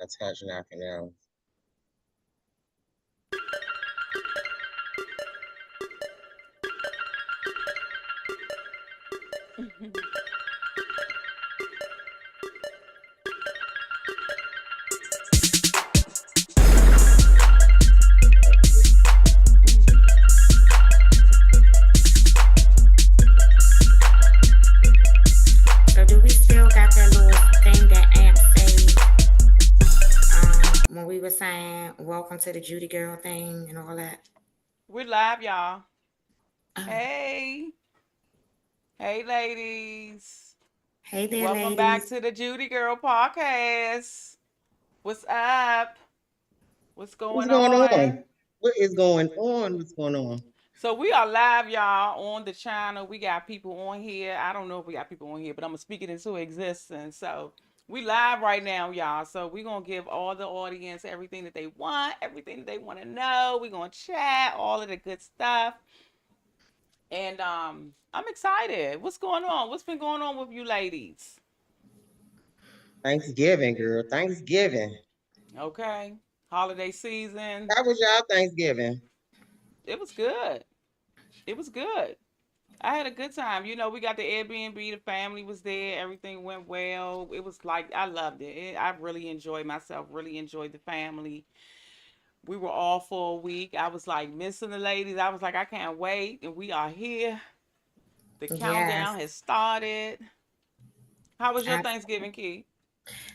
attach nothing else. So do we still got that little thing that Amp said when we were saying welcome to the Judy Girl thing and all that? We're live, y'all. Oh, Hey, hey, ladies. hey there, Welcome back ladies. to the Judy Girl podcast. What's up? What's What's going going on? on? What is going on? What's going on? So we are live, y'all, on the channel. We got people on here. I don't know if we got people on here, but I'm gonna speak it into existence. So we live right now, y'all. So we're gonna give all the audience everything that they want, everything that they want to know. We're gonna chat, all of the good stuff. And I'm excited. What's going on? What's been going on with you ladies? Thanksgiving, girl. Thanksgiving. Okay. Holiday season. How was y'all Thanksgiving? It was good. It was good. I had a good time. We got the Airbnb, the family was there, everything went well. It was like I loved it. I really enjoyed myself, really enjoyed the family. We were all for a week. I was like missing the ladies. I was like, I can't wait. And we are here. The countdown has Yes. started. How was your I, Thanksgiving, Key?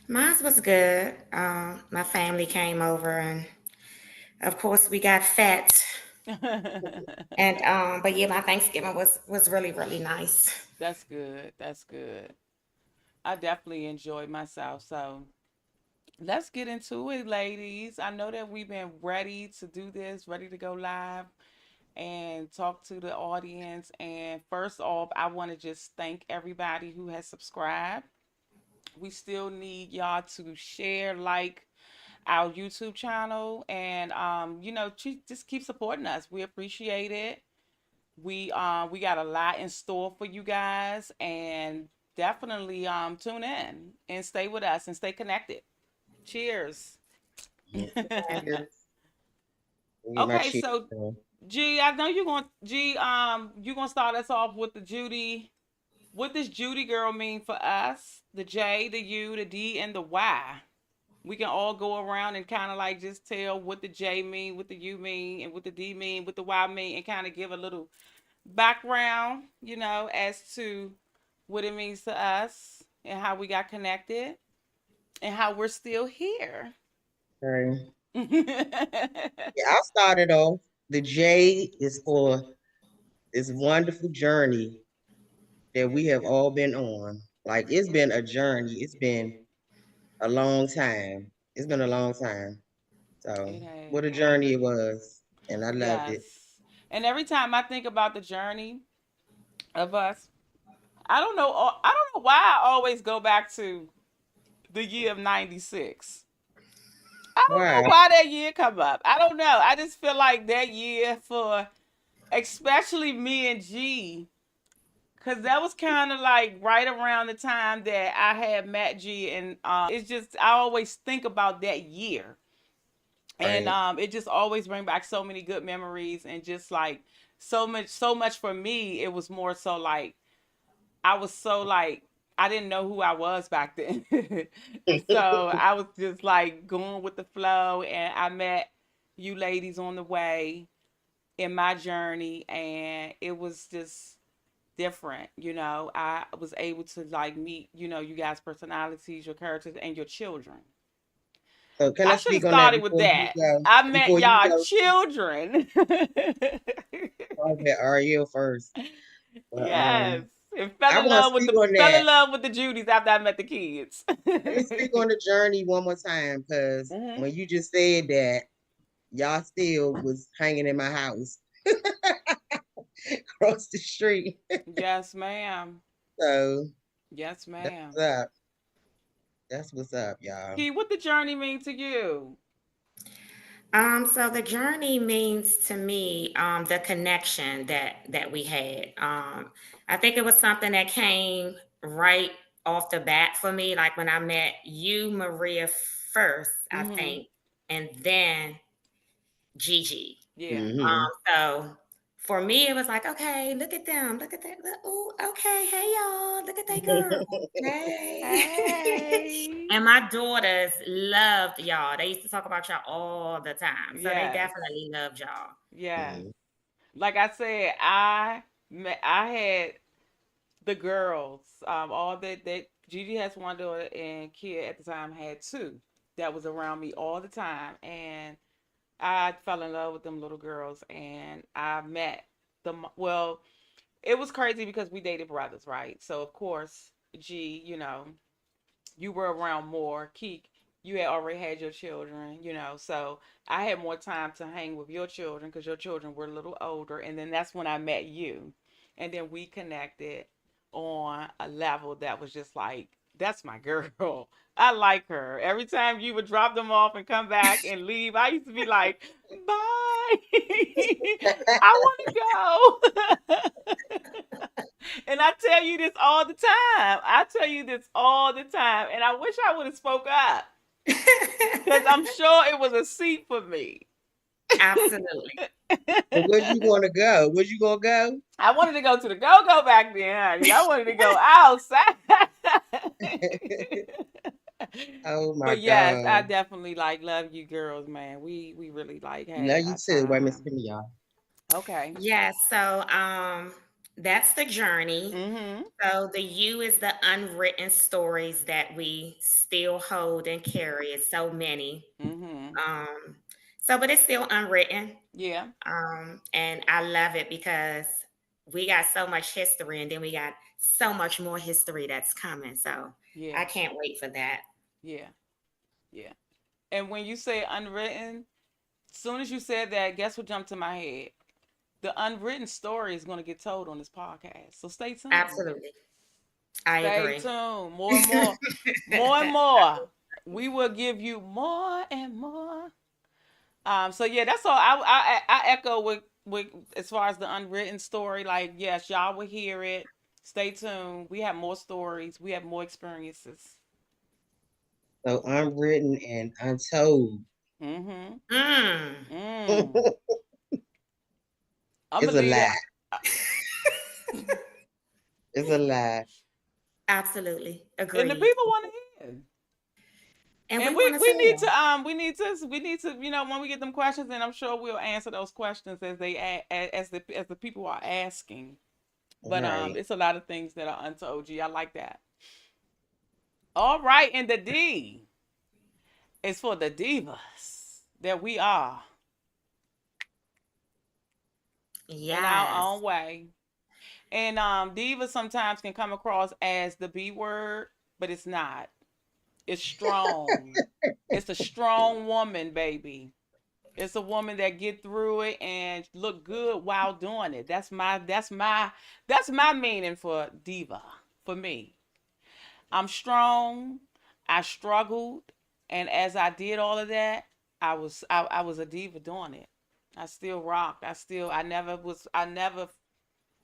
Mine was good. My family came over, and of course we got fat. And but yeah, my Thanksgiving was really nice. That's good. That's good. I definitely enjoyed myself. So let's get into it, ladies. I know that we've been ready to do this, ready to go live and talk to the audience. And first off, I want to just thank everybody who has subscribed. We still need y'all to share, like our YouTube channel, and just keep supporting us. We appreciate it. We got a lot in store for you guys, and definitely tune in and stay with us and stay connected. Cheers. Yes, cheers. Let me get my Okay, cheers so on. G, I know you gonna start us off with the Judy. What does Judy girl mean for us? The J, the U, the D, and the Y. We can all go around and kind of like just tell what the J mean, what the U mean, and what the D mean, what the Y mean, and kind of give a little background, as to what it means to us and how we got connected and how we're still here. Okay. Yeah. Yeah, I'll start it off. The J is for this wonderful journey that we have all been on. Like it's been a journey. It's been a long time. It's been a long time. So It has. what a journey it was. And I loved it. Yes. And every time I think about the journey of us, I don't know why I always go back to the year of 96. I don't know Wow. why that year come up. I don't know. I just feel like that year for especially me and G, because that was kind of like right around the time that I had met G, and it's just I always think about that year, and Right. it just always bring back so many good memories, and just like so much for me. It was more so like I was so like I didn't know who I was back then. So I was just like going with the flow, and I met you ladies on the way in my journey, and it was just different. I was able to like meet, you guys' personalities, your characters, and your children. So can I I should have speak on that started with before you that. go? I met Before you y'all go, children. okay, Ariel first. But, Yes. And I want to speak on fell in that. love with the Judys after I met the kids. Let me speak on the journey one more time because Hmm. when you just said that, y'all still was hanging in my house across the street. Yes, ma'am. So Yes, that's ma'am. what's up. That's what's up, y'all. Key, what the journey mean to you? So the journey means to me the connection that we had. I think it was something that came right off the bat for me, like when I met you, Maria, first, I Mm-hmm. think, and then Gigi. Yeah. Mm-hmm. So for me, it was like, okay, look at them, look at that. Oh, okay, hey y'all, look at that girl. Hey. Hey. And my daughters loved y'all. They used to talk about y'all all the time. So they Yes. definitely loved y'all. Yes. Mm-hmm. Like I said, I had the girls. All that Gigi has one daughter and Kia at the time had two. That was around me all the time, and I fell in love with them little girls, and I met them. Well, it was crazy because we dated brothers, right? So of course, G, you were around more. Keek, you had already had your children, so I had more time to hang with your children because your children were a little older. And then that's when I met you. And then we connected on a level that was just like, that's my girl. I like her. Every time you would drop them off and come back and leave, I used to be like, bye. I want to go. And I tell you this all the time. I tell you this all the time. And I wish I would have spoke up. Because I'm sure it was a seat for me. Absolutely. So where you want to go? Where you gonna go? I wanted to go to the go-go back then, honey. I wanted to go outside. Oh my But yes, I God. definitely like love you girls, man. We really like Love had you our too. Wait, Miss time. Kimmy, y'all. Okay. Yeah, so that's the journey. Mm-hmm. So the U is the unwritten stories that we still hold and carry. It's so many. Mm-hmm. Um, but it's still unwritten. Yeah. And I love it because we got so much history and then we got so much more history that's coming. So Yeah. I can't wait for that. Yeah. Yeah. And when you say unwritten, soon as you said that, guess what jumped to my head? The unwritten story is going to get told on this podcast. So stay tuned. Absolutely. I Stay agree. tuned. More and more. More and more. We will give you more and more. So yeah, that's all. I echo with as far as the unwritten story. Like yes, y'all will hear it. Stay tuned. We have more stories. We have more experiences. So unwritten and untold. Mm-hmm. Mm. Mm. I'm It's gonna a leave lie. that. It's a lie. Absolutely. And the Agreed. people want to hear. And And we we want to we need tell. to we need to when we get them questions, and I'm sure we'll answer those questions as the people are asking. But Right. it's a lot of things that are untold. G, I like that. All right, and the D is for the divas that we are in our Yes. own way. And divas sometimes can come across as the B word, but it's not. It's strong. It's a strong woman, baby. It's a woman that get through it and look good while doing it. That's my meaning for diva for me. I'm strong. I struggled, and as I did all of that, I was a diva doing it. I still rocked. I never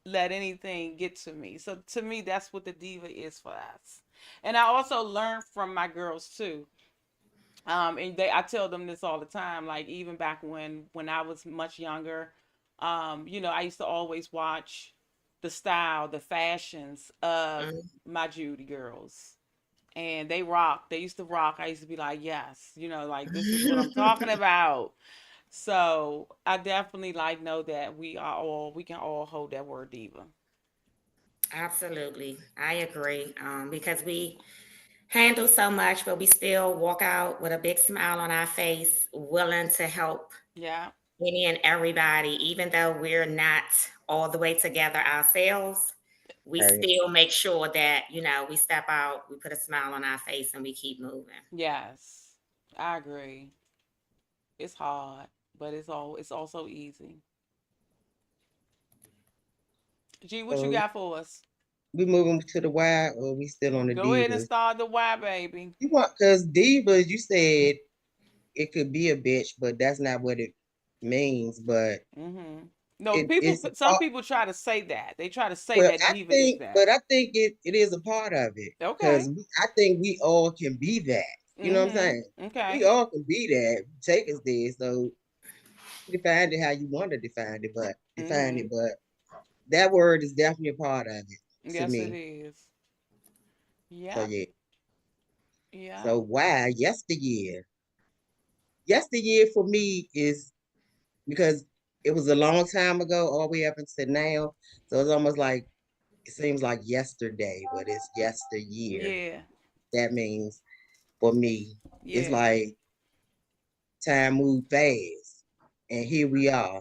let anything get to me. So to me, that's what the diva is for us. And I also learned from my girls too. And I tell them this all the time. Like even back when I was much younger, I used to always watch the style, the fashions of Mm. my Judy girls, and they rock. They used to rock. I used to be like, yes, like this is what I'm talking about. So I definitely like know that we can all hold that word diva. Absolutely. I agree. Because we handle so much, but we still walk out with a big smile on our face, willing to help Yeah. any and everybody, even though we're not all the way together ourselves. We Right. still make sure that, we step out, we put a smile on our face, and we keep moving. Yes. I agree. It's hard, but it's also easy. G, what you So got for us? we moving to the Y or we still on the Go ahead and divas? start the Y, baby. You want because divas, you said it could be a bitch, but that's not what it means. But Mm-hmm. No, it is some people try to say that. They try to say well, that diva is that. I think it is a part of it Okay. because I think we all can be that. You know what I'm saying? We Okay. all can be that. Take us there. So you define it how you want to define it, Mhm. but that word is definitely a part of it to Yes, it me. is. So Yep. yeah. Yep. So why yesteryear? Yesteryear for me is because it was a long time ago, all the way up until now. So it's almost like it seems like yesterday, but it's yesteryear. Yeah. That means for me, it's Yeah. like time moved fast, and here we are.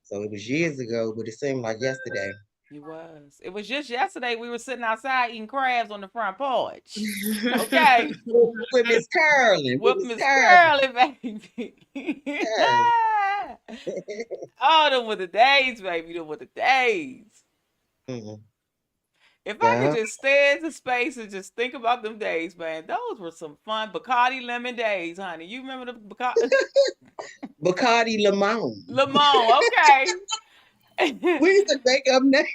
So it was years ago, but it seemed like yesterday. It was. It was just yesterday we were sitting outside eating crabs on the front porch. Okay. With Miss Curlin, with With Miss Miss Curlin. Curly, baby. Yes. Oh, them were the days, baby. Them were the days. Mhm. If I could Yeah. just stare into space and just think about them days, man, those were some fun Bacardi lemon days, honey. You remember the Bacardi Bacardi Limon. Lemon? Okay. We used to make up names.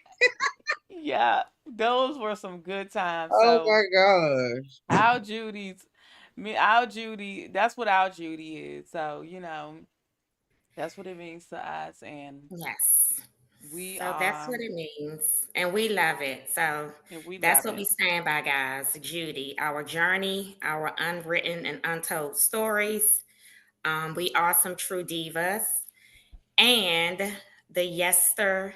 Yeah, those were some good times. Oh So my gosh. our Judy's, our Judy, that's what our Judy is. So that's what it means to us, and Yes. we So that's are, what it means. And we love it. So and we that's love what we it. stand by, guys. Judy, our journey, our unwritten and untold stories. We are some true divas. And the yester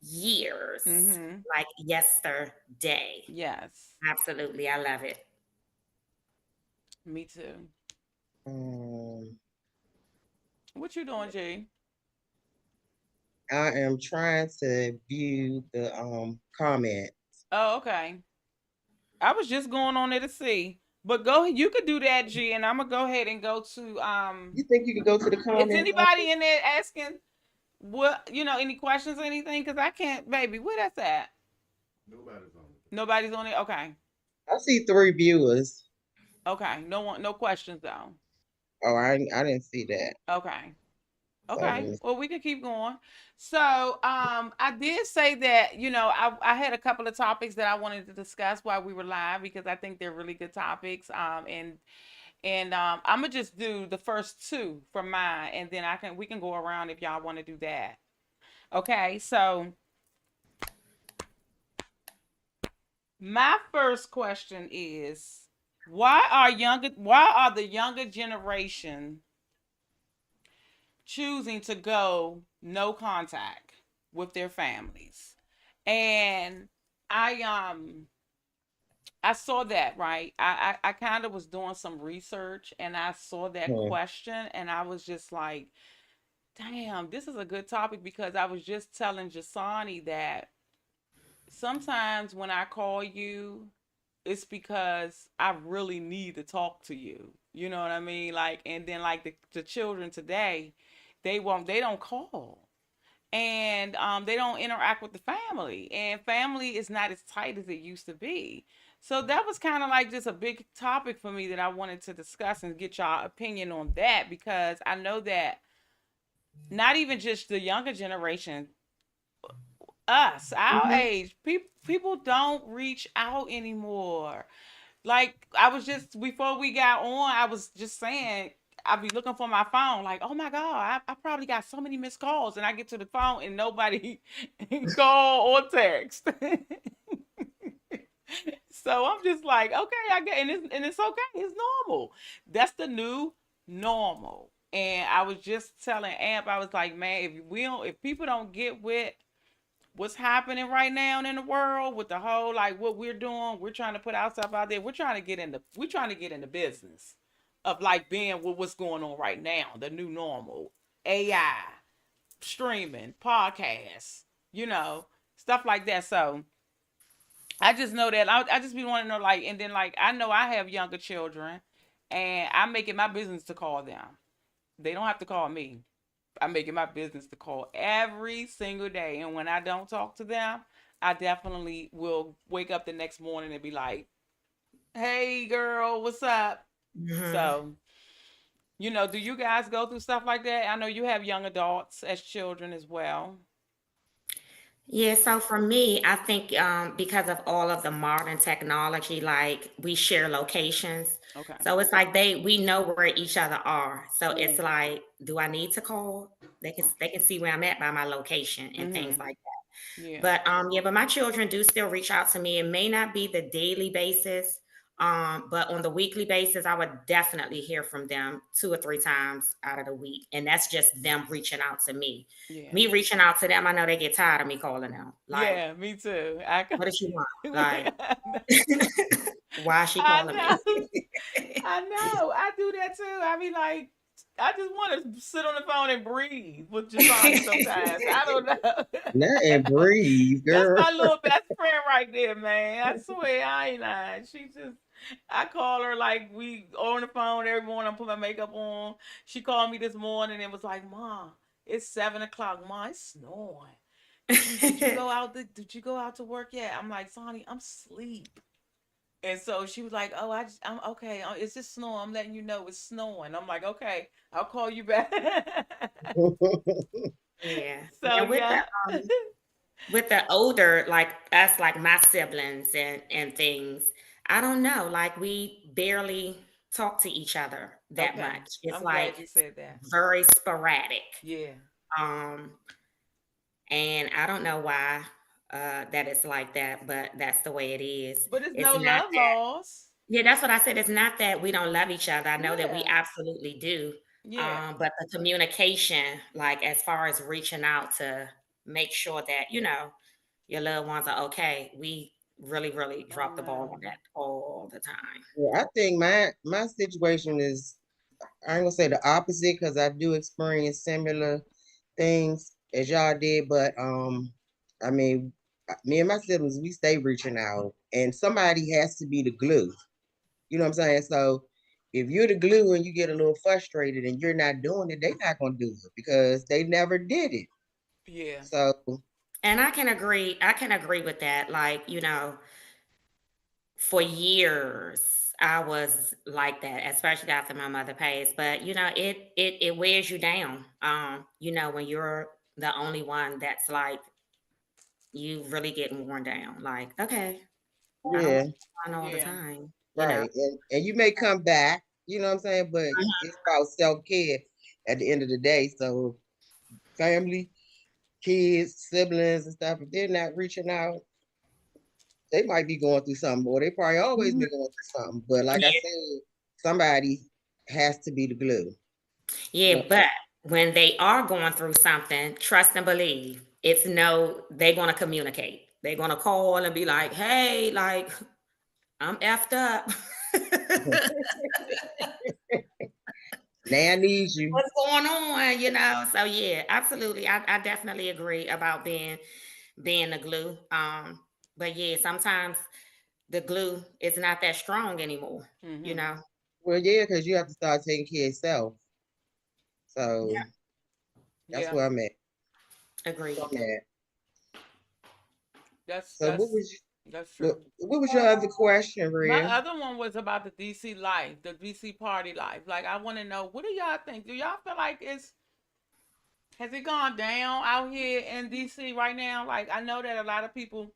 years, Mm-hmm. like yesterday. Yes, Absolutely. I love it. me too. Um, What you doing, G? I am trying to view the comment. Oh, okay. I was just going on there to see. But go, you could do that, G, and I'm gonna go ahead and go to You think you could go to the Is comment anybody section? in there asking what any questions or anything? Cause I can't, baby. Where that's at? Nobody's on it. Okay, I see 3 viewers. okay. No one, no questions though. Oh, I didn't see that. Okay. So let Okay. me. Well, we can keep going. So, I did say that, I had a couple of topics that I wanted to discuss while we were live because I think they're really good topics. And I'm gonna just do the first two from mine, and then we can go around if y'all want to do that. Okay. So my first question is, why are the younger generation choosing to go no contact with their families? And I saw that, right. I kind of was doing some research and I saw that Hmm. question and I was just like, damn, this is a good topic because I was just telling Jasani that sometimes when I call you, it's because I really need to talk to you. You know what I mean? Like, and then like the children today, they don't call. And they don't interact with the family. And family is not as tight as it used to be. So that was kind of like just a big topic for me that I wanted to discuss and get y'all opinion on that because I know that not even just the younger generation, us, our Hmm. age, people don't reach out anymore. Like I was just before we got on, I was just saying I'd be looking for my phone, like, oh my God, I probably got so many missed calls, and I get to the phone and nobody call or text. So I'm just like, okay, I get, and it's okay, it's normal. That's the new normal. And I was just telling Amp, I was like, man, if people don't get with what's happening right now in the world with the whole like what we're doing, we're trying to put ourselves out there. We're trying to get in the business of like being with what's going on right now, the new normal, AI, streaming, podcasts, you know, stuff like that. So I just know that I just be wanting to know like, and then like I know I have younger children, and I make it my business to call them. They don't have to call me. I make it my business to call every single day. And when I don't talk to them, I definitely will wake up the next morning and be like, hey, girl, what's up? Mhm. So, do you guys go through stuff like that? I know you have young adults as children as well. Yeah, so for me, I think because of all of the modern technology, like we share locations. Okay. So it's like we know where each other are. So it's Mm. like, do I need to call? They can see where I'm at by my location and things Mhm. like that. Yeah. But yeah, but my children do still reach out to me. It may not be the daily basis, but on the weekly basis, I would definitely hear from them 2 or 3 times out of the week. And that's just them reaching out to me. Yeah. Me reaching out to them, I know they get tired of me calling them. Like, Yeah, me too. I what does she want? Like, I know. why is she I calling me? know. I know. I do that too. I be like, I just want to sit on the phone and breathe with Jasani sometimes. I don't know. Not and breathe, That's girl. my little best friend right there, man. I swear, I ain't lying. She just, I call her like we on the phone every morning. I put my makeup on. She called me this morning and was like, "Mom, it's 7 o'clock. Mom, it's snowing. Did you go out? Did you go out to work yet?" I'm like, "Sonny, I'm asleep." And so she was like, "Oh, I'm okay. It's just snowing. I'm letting you know it's snowing." I'm like, "Okay, I'll call you back." Yeah. So And yeah. with the older, like us, like my siblings and things, I don't know. Like we barely talk to each other that Okay, much. It's I'm like glad you said that. very sporadic. Yeah. Um, and I don't know why that it's like that, but that's the way it is. But it's It's no not love that. loss. Yeah, that's what I said. It's not that we don't love each other. I know that we Yeah. absolutely do. Yeah. But the communication, like as far as reaching out to make sure that, your loved ones are okay, we really, really I drop the ball know. on that all the time. Yeah, I think my situation is, I ain't gonna say the opposite because I do experience similar things as y'all did, but I mean, me and my siblings, we stay reaching out, and somebody has to be the glue. You know what I'm saying? So if you're the glue and you get a little frustrated and you're not doing it, they're not gonna do it because they never did it. Yeah. So And I can agree with that. Like, for years I was like that, especially after my mother passed. But it wears you down. When you're the only one that's like you really getting worn down. Like, okay, I don't want yeah, to all the Yeah. time. right. And you may come back, you know what I'm saying? But it's about self-care at the end of the day. So family, kids, siblings and stuff, if they're not reaching out, they might be going through something, or they probably always Mhm. been going through something. But like I Yeah, said, somebody has to be the glue. yeah, But but when they are going through something, trust and believe. It's no, they're gonna communicate. They're gonna call and be like, "Hey, like I'm effed up. now I need you. What's going on?" So yeah, absolutely. I definitely agree about being the glue. But yeah, sometimes the glue is not that strong anymore. You Mhm. know. Well, yeah, because you have to start taking care of yourself. Yeah, So that's Yeah. where I'm at. Where agreed. I'm at. That's So that's that's what, true. what was your other question, My Rhea? other one was about the DC life, the DC party life. Like, I want to know, what do y'all think? Do y'all feel like has it gone down out here in DC right now? Like, I know that a lot of people,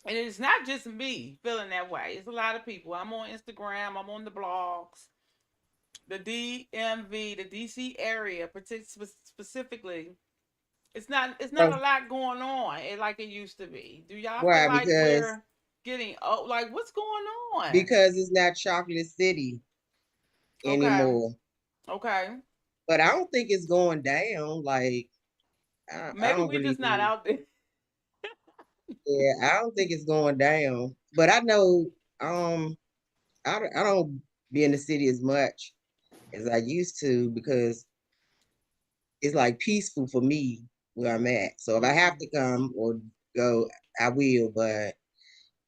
and it's not just me feeling that way. It's a lot of people. I'm on Instagram. I'm on the blogs. The DMV, the DC area, specifically, it's not Oh, a lot going on like it used to be. Do y'all feel why? like we're getting, oh, like, what's going on? Because it's not Chocolate City Okay, anymore. okay. But I don't think it's going down. Like I Maybe don't we just not really. out there. Yeah, I don't think it's going down. But I know um I don't be in the city as much as I used to because it's like peaceful for me where I'm at. So if I have Mhm. to come or go, I will, but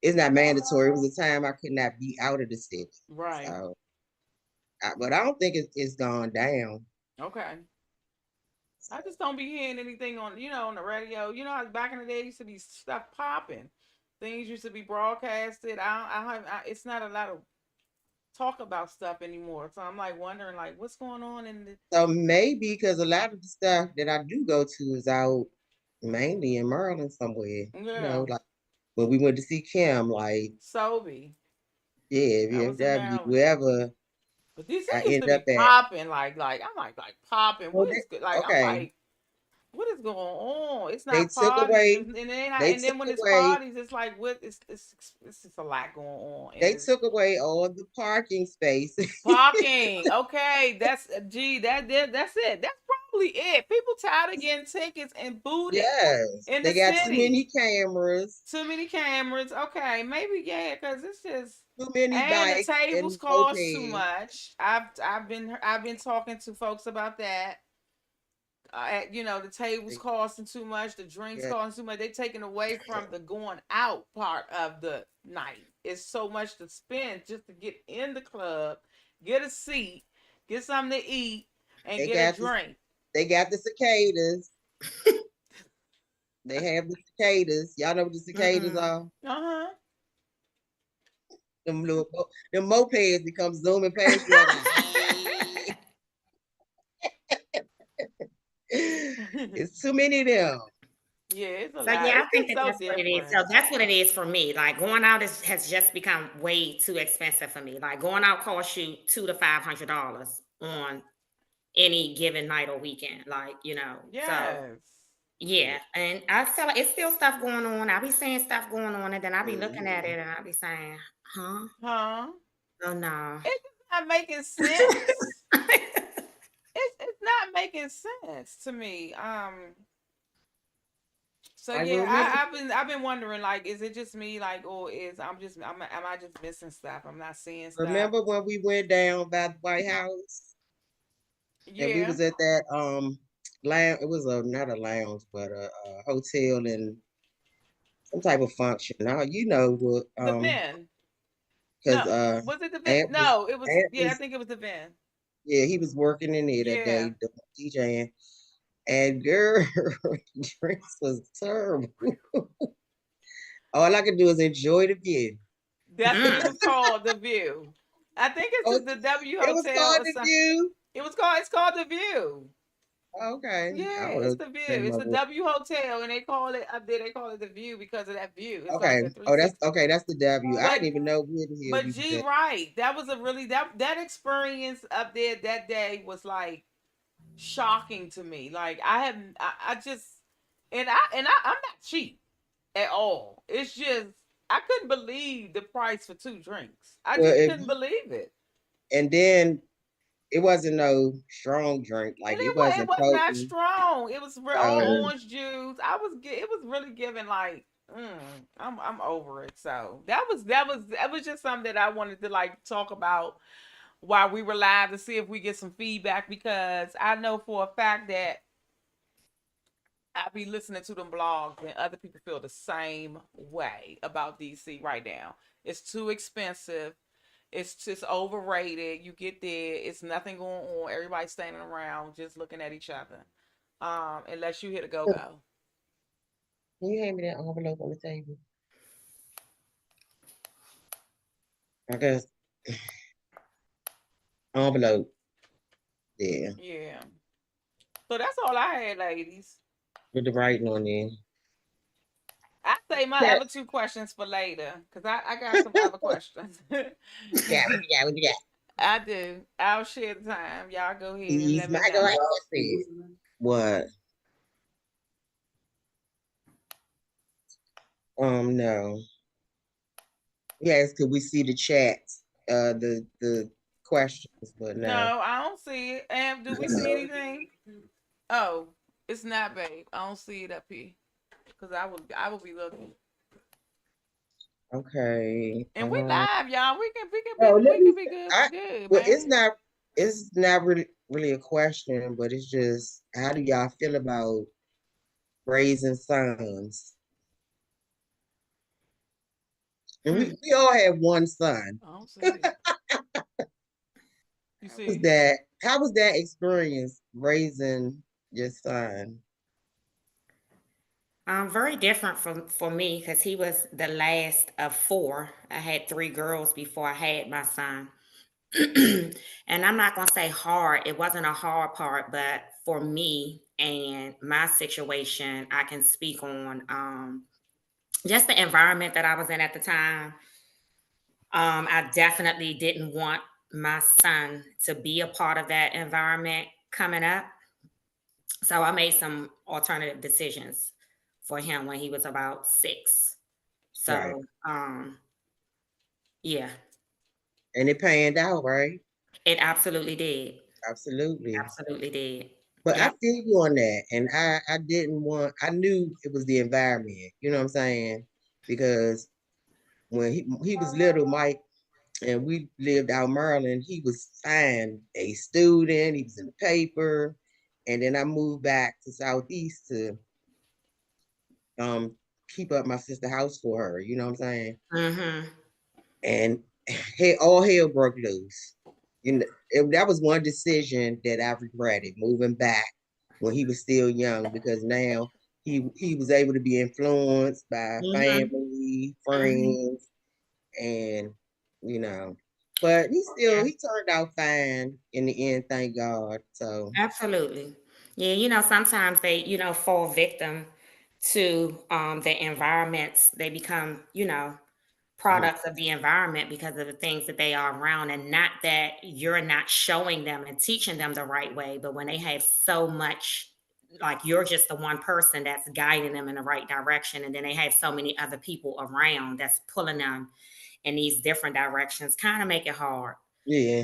it's not mandatory. It was a time I could not be out of the city. Right. So but I don't think it's gone down. Okay. I just don't be hearing anything on the radio. You know how back in the day used to be stuff popping, things used to be broadcasted. It's not a lot of talk about stuff anymore. So I'm like wondering, like, what's going on in the. So maybe because a lot of the stuff that I do go to is out. mainly in Maryland somewhere. Yeah. Like when we went to see Kim, like Sobe. yeah, That was in VFW, Maryland. wherever But DC I used ended to be up at. popping, I'm like popping. Oh, What is good? Like I'm okay, like, what is going on? It's they not took parties, away. and then They and took then when it's away. parties, it's like what? It's just a lot going on, and They it's took away all the parking spaces. parking. Okay, that's gee, that's it. That's probably it. People tired of getting tickets and booted Yes, in the they got too many city. cameras, Too many cameras. Okay, maybe yeah, because it's just too many and the bikes tables and cost too mopeds. much. I've been talking to folks about that. The tables They, costing too much, the drinks yeah, costing too much. They taking away from the going out part of the night. It's so much to spend just to get in the club, get a seat, get something to eat, and they get a got the drink. they got the cicadas. They have the cicadas. Y'all know what the cicadas Mm-mm. are? Uh huh. Them mopeds that come zooming past you. Like, hey, it's too many of them. Yeah, it's a So lot. yeah, It's I think just that so that's what it is. So different. that's what it is for me. Like going out has just become way too expensive for me. Like going out costs you $200 to $500 on any given night or weekend. So Yes. yeah, and I feel like it's still stuff going on. I be seeing stuff going on, and then I be looking at Mhm. it, and I be saying, "Huh? Huh? Oh no." It's just not making sense. It's not making sense to me. So Like yeah, remember, I've been wondering like, is it just me like, or is am I just missing stuff? I'm not seeing stuff. remember when we went down by the White House and we Yeah, was at that lounge? It was a not a lounge, but a hotel and some type of function. Now you know what the Vin. because No, was it the Vin? Ant was No, it was. Ant Yeah, I was think it was the Vin. yeah, he was working in there that Yeah, day DJing. And girl, drinks was terrible. All I could do is enjoy the view. that's what it Mm. was called, the View. I think it's Oh, just the W it was Hotel called or the something. view. It's called the View. Okay, I Yeah, don't know it's the the View. name It's of a it. W Hotel, and they call it up there. They call it the View because of that view. It's like Okay. a Oh, that's 360. okay. That's the W. I But didn't even know where the hell we was G at. right, that was a really that experience up there that day was like shocking to me. Like I just I'm not cheap at all. It's just I couldn't believe the price for two drinks. I Well, just if couldn't believe it. and then it wasn't no strong drink. And Like it it wasn't was not potent. strong. It was all So orange juice. It was really giving like I'm over it. So that was just something that I wanted to like talk about while we were live to see if we get some feedback because I know for a fact that I be listening to them blogs and other people feel the same way about DC right now. It's too expensive. It's just overrated. You get there, it's nothing going on. Everybody's standing around just looking at each other. Unless you hit a go go. can you hand me that envelope on the table? I guess envelope. Yeah, Yeah. So that's all I had, ladies. with the writing on there. I say my Yeah. other two questions for later because I got some other questions. Yeah. What you got? What you got? I do. I'll share the time. Y'all go ahead and He's let me my know. glasses. What? No. Yes, could we see the chat? The questions, but no. No, I don't see it. And do we see anything? Oh, it's not, babe. I don't see it up here because I will be looking. Okay. And we live, y'all. Oh, let We me. can be good, I good, well, man. it's not really a question, but it's just how do y'all feel about raising sons? And Mm. we all have one son. I don't see it. You How was see? that? How was that experience raising your son? Very different from for me because he was the last of four. I had three girls before I had my son. And I'm not gonna say hard. It wasn't a hard part, but for me and my situation, I can speak on just the environment that I was in at the time. I definitely didn't want my son to be a part of that environment coming up. So I made some alternative decisions for him when he was about 6. Right. So, yeah, And it panned out, right? it absolutely did. Absolutely. Absolutely did. But I Yep. feel you on that. And I didn't want, I knew it was the environment, you know what I'm saying? Because when he was little, Mike, and we lived out in Maryland, he was fine, a student, he was in the paper. And then I moved back to Southeast to um keep up my sister's house for her, you know what I'm saying? Mhm. And all hell broke loose. You know, that was one decision that I regretted moving back when he was still young, because now he was able to be influenced by Mhm. family, Mhm. friends, and you know, but Yeah. he turned out fine in the end, thank God. So Absolutely. Yeah, sometimes they, fall victim to the environments. They become, mhm, products of the environment because of the things that they are around, and not that you're not showing them and teaching them the right way, but when they have so much, like, you're just the one person that's guiding them in the right direction, and then they have so many other people around that's pulling them in these different directions, kind of make it hard. yeah,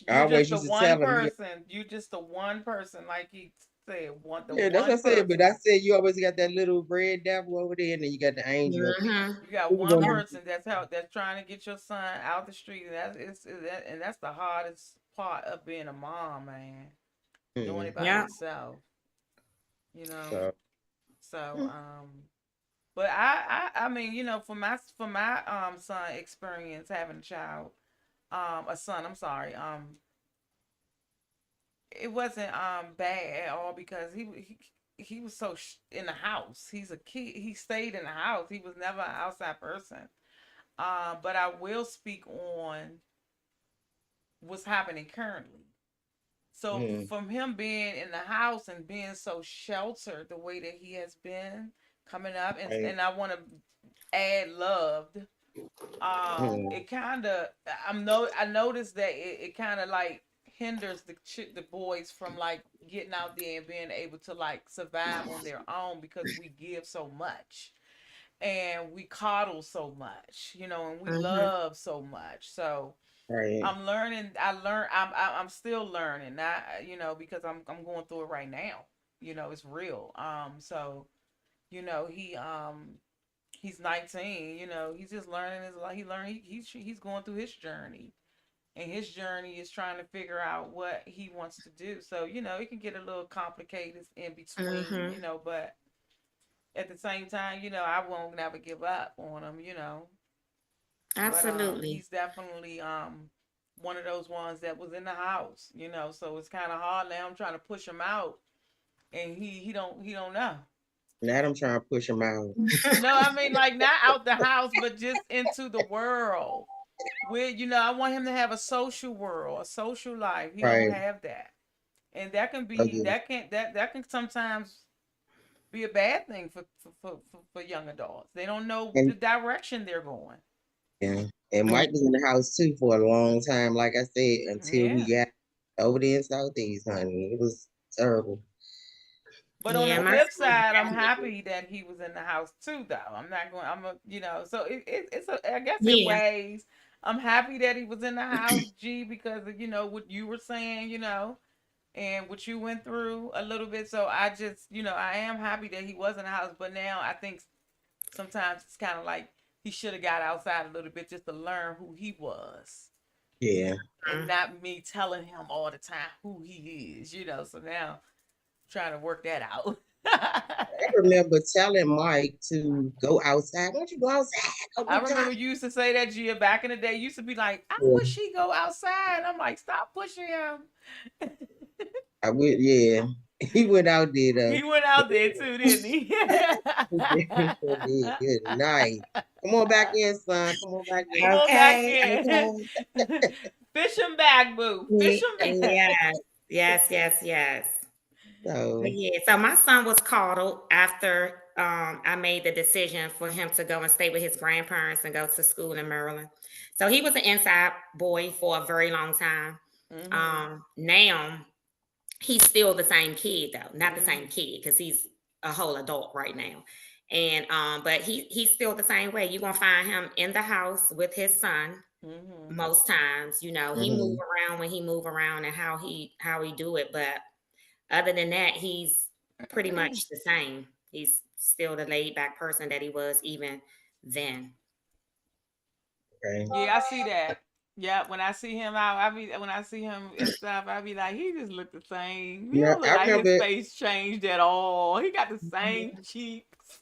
I You just always the used to one tell him, person. You just the one person, like he said, the yeah, that's what I one said. But I person. said you always got that little red devil over there, and then you got the angel. Mhm. You got Who you one gonna Yep. person that's trying to get your son out the street, and that's the hardest part of being a mom, man. Doing do? it by Yep. yourself, you know. So So, but I mean, for my son experience having a child, a son. I'm sorry. It wasn't bad at all because he was so in the house. He's a kid. He stayed in the house. He was never an outside person. But I will speak on what's happening currently. So mm, from him being in the house and being so sheltered the way that he has been coming up, right, and I want to add loved. mm, It kind of I noticed that it kind of like hinders the boys from like getting out there and being able to like survive on their own because we give so much and we coddle so much, and we Mhm. love so much. So right, I'm learning. I'm still learning. Not because I'm going through it right now. It's real. So he's 19. He's just learning his life. He's going through his journey, and his journey is trying to figure out what he wants to do. So it can get a little complicated in between. Mhm. But at the same time, I won't never give up on him. But Absolutely. he's definitely one of those ones that was in the house. So it's kind of hard now. I'm trying to push him out, and he don't know. now I'm trying to push him out. No, I mean like not out the house, but just into the world. Where I want him to have a social world, a social life. He don't Right, have that, and that can be okay, that can sometimes be a bad thing for young adults. They don't know the and direction they're going. yeah, and Yeah. Mike was in the house too for a long time. Like I said, until we Yeah. got over there in Southeast, honey, it was terrible. But on the Yeah, my flip son side, I'm definitely. happy that he was in the house too, though. I'm not going. So I guess it Yeah. weighs. I'm happy that he was in the house, G, because of, what you were saying, and what you went through a little bit. So I just, I am happy that he was in the house. But now I think sometimes it's kind of like he should have got outside a little bit just to learn who he was, Yeah, and not me telling him all the time who he is, So now trying to work that out. I remember telling Mike to go outside. Why don't you go outside? Go I get remember you used to say that, Gia, back in the day. You used to be like, I yeah, wish he go outside. I'm like, stop pushing him. I would, yeah. He went out there though. He went out there too, didn't he? He sure did. Good night. Come on back in, son. Come on back Come in. on back Okay, in. okay. Fish him back, boo. Fish him back. Yes, yes, yes, yes. But So, yeah, so my son was coddled after I made the decision for him to go and stay with his grandparents and go to school in Maryland. So he was an inside boy for a very long time. Mm-hmm. Now he's still the same kid though, not the Mm-hmm. same kid because he's a whole adult right now. And but he's still the same way. You're gonna find him in the house with his son Mm-hmm. most times. He move mhm. around when he move around and how he do it, but other than that, he's pretty much the same. He's still the laid back person that he was even then. Okay. Yeah, I see that. Yeah, when I see him out, when I see him and stuff, I be like, he just look the same. He Yeah, don't look I like his remember. face changed at all. He got the same cheeks,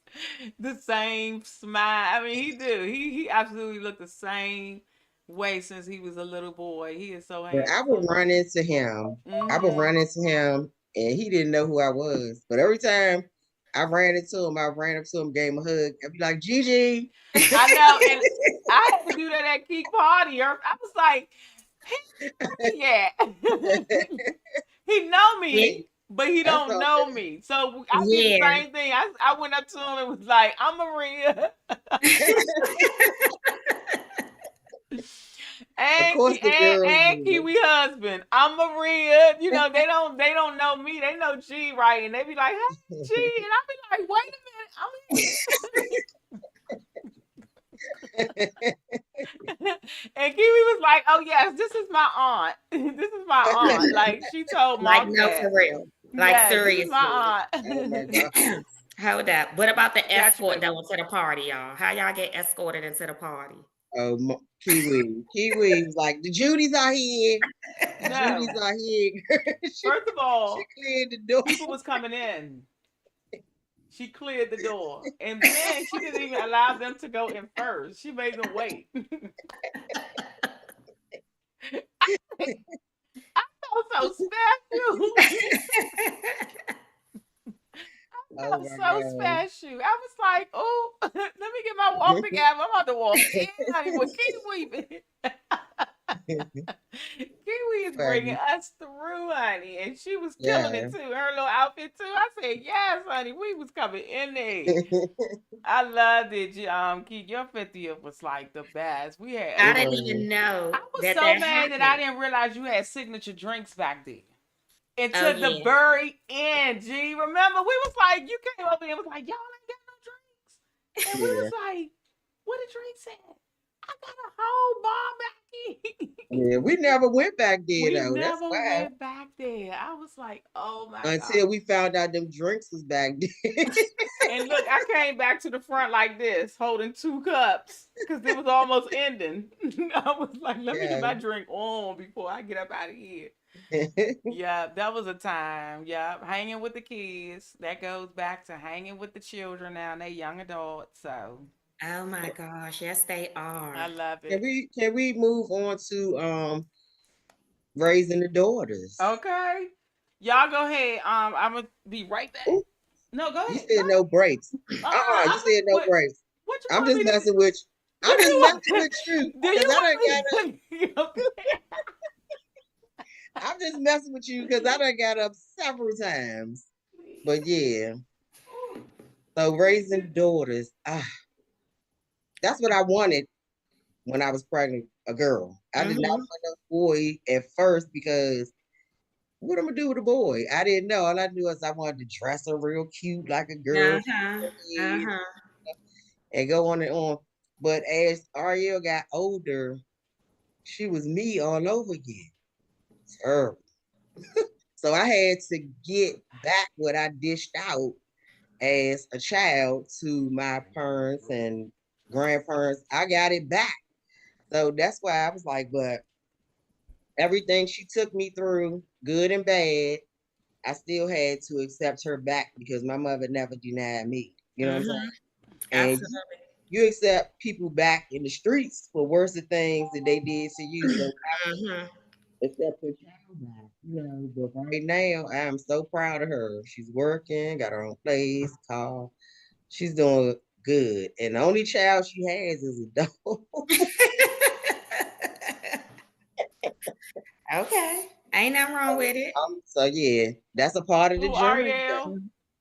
the same smile. I mean, he do. He absolutely looked the same way since he was a little boy. He is so But I would handsome. run into him. I would Mm-hmm. run into him, and he didn't know who I was. But every time I ran into him, I ran up to him, gave him a hug. I'd be like, Gigi. I know, and I had to do that at Geek Party. I was like, yeah. He know Yeah, me, but he That's don't all. know me. So I did the yeah. same thing. I went up to him and was like, "I'm Maria." Of and, course, the girls and knew. Kiwi husband. I'm Maria. You know, they don't know me. They know G, right? And they be like, "Hey G," and I be like, "Wait a minute, I'm here." And Kiwi was like, "Oh yes, this is my aunt. This is my aunt." Like she told Like, Mark no, for that. real. Like, Yes, this is seriously. my Oh my aunt. God. Hold up. What about the Got you, escort that baby. went to the party, y'all? How y'all get escorted into the party? Oh, Kiwi. Kiwi was like, the Judys are here. The No. Judys are here. First of She all, cleared the door. people was coming in. She cleared the door. And then she didn't even allow them to go in first. She made them wait. I felt so special. Oh Felt my so God. special. I was like, oh, let me get my walking cap. I'm about to walk in, honey, with Kiwi. Kiwi is bringing Funny. us through, honey, and she was killing Yeah. it too. Her little outfit too. I said, yes, honey, we was coming in there. I loved it. Keith, your 50th was like the best. We had. I It didn't was. even know I was that so that mad that I happened. didn't realize you had signature drinks back then. Oh, Until the yeah. very end, G. Remember, we was like, you came over and was like, y'all ain't got no drinks. And we was Yeah. like, what the drinks at? I got a whole bar back here. Yeah. We never went back there We though. That's never why. went back there. I was like, oh my God. Until we found out them drinks was back there. And look, I came back to the front like this, holding two cups, because it was almost ending. I was like, let me get Yeah. my drink on before I get up out of here. Yeah, that was a time. Yeah, hanging with the kids. That goes back to hanging with the children now, and they young adults. So Oh my gosh. Yes, they I are. love Can it. we move on to raising the daughters? Okay, y'all go ahead. I'm gonna be right back. Ooh, No, go you ahead. Go said no breaks. ahead. You said no breaks. What you I'm want just me to do? messing with you. I'm What just you messing want? with you Do because you want me? I'm just messing with you because I done got up several times. But yeah, so raising daughters, that's what I wanted when I was pregnant, a girl. I did not Mm-hmm. want a boy at first because what I'm gonna do with a boy? I didn't know. All I knew is I wanted to dress her real cute like a girl Uh-huh. Uh-huh. and go on and on. But as Ariel got older, she was me all over again. Terrible. So I had to get back what I dished out as a child to my parents and grandparents. I got it back. So that's why I was like, but everything she took me through, good and bad, I still had to accept her back because my mother never denied me. You know what I'm saying? Mm-hmm. And Absolutely. you accept people back in the streets for worse things that they did to you. So Mm-hmm. except for child life, you know. But right now, I'm so proud of her. She's working, got her own place, car. She's doing good. And the only child she has is a dog. Okay. Ain't nothing wrong with it. So yeah, that's a part of the Who, journey. Ariel?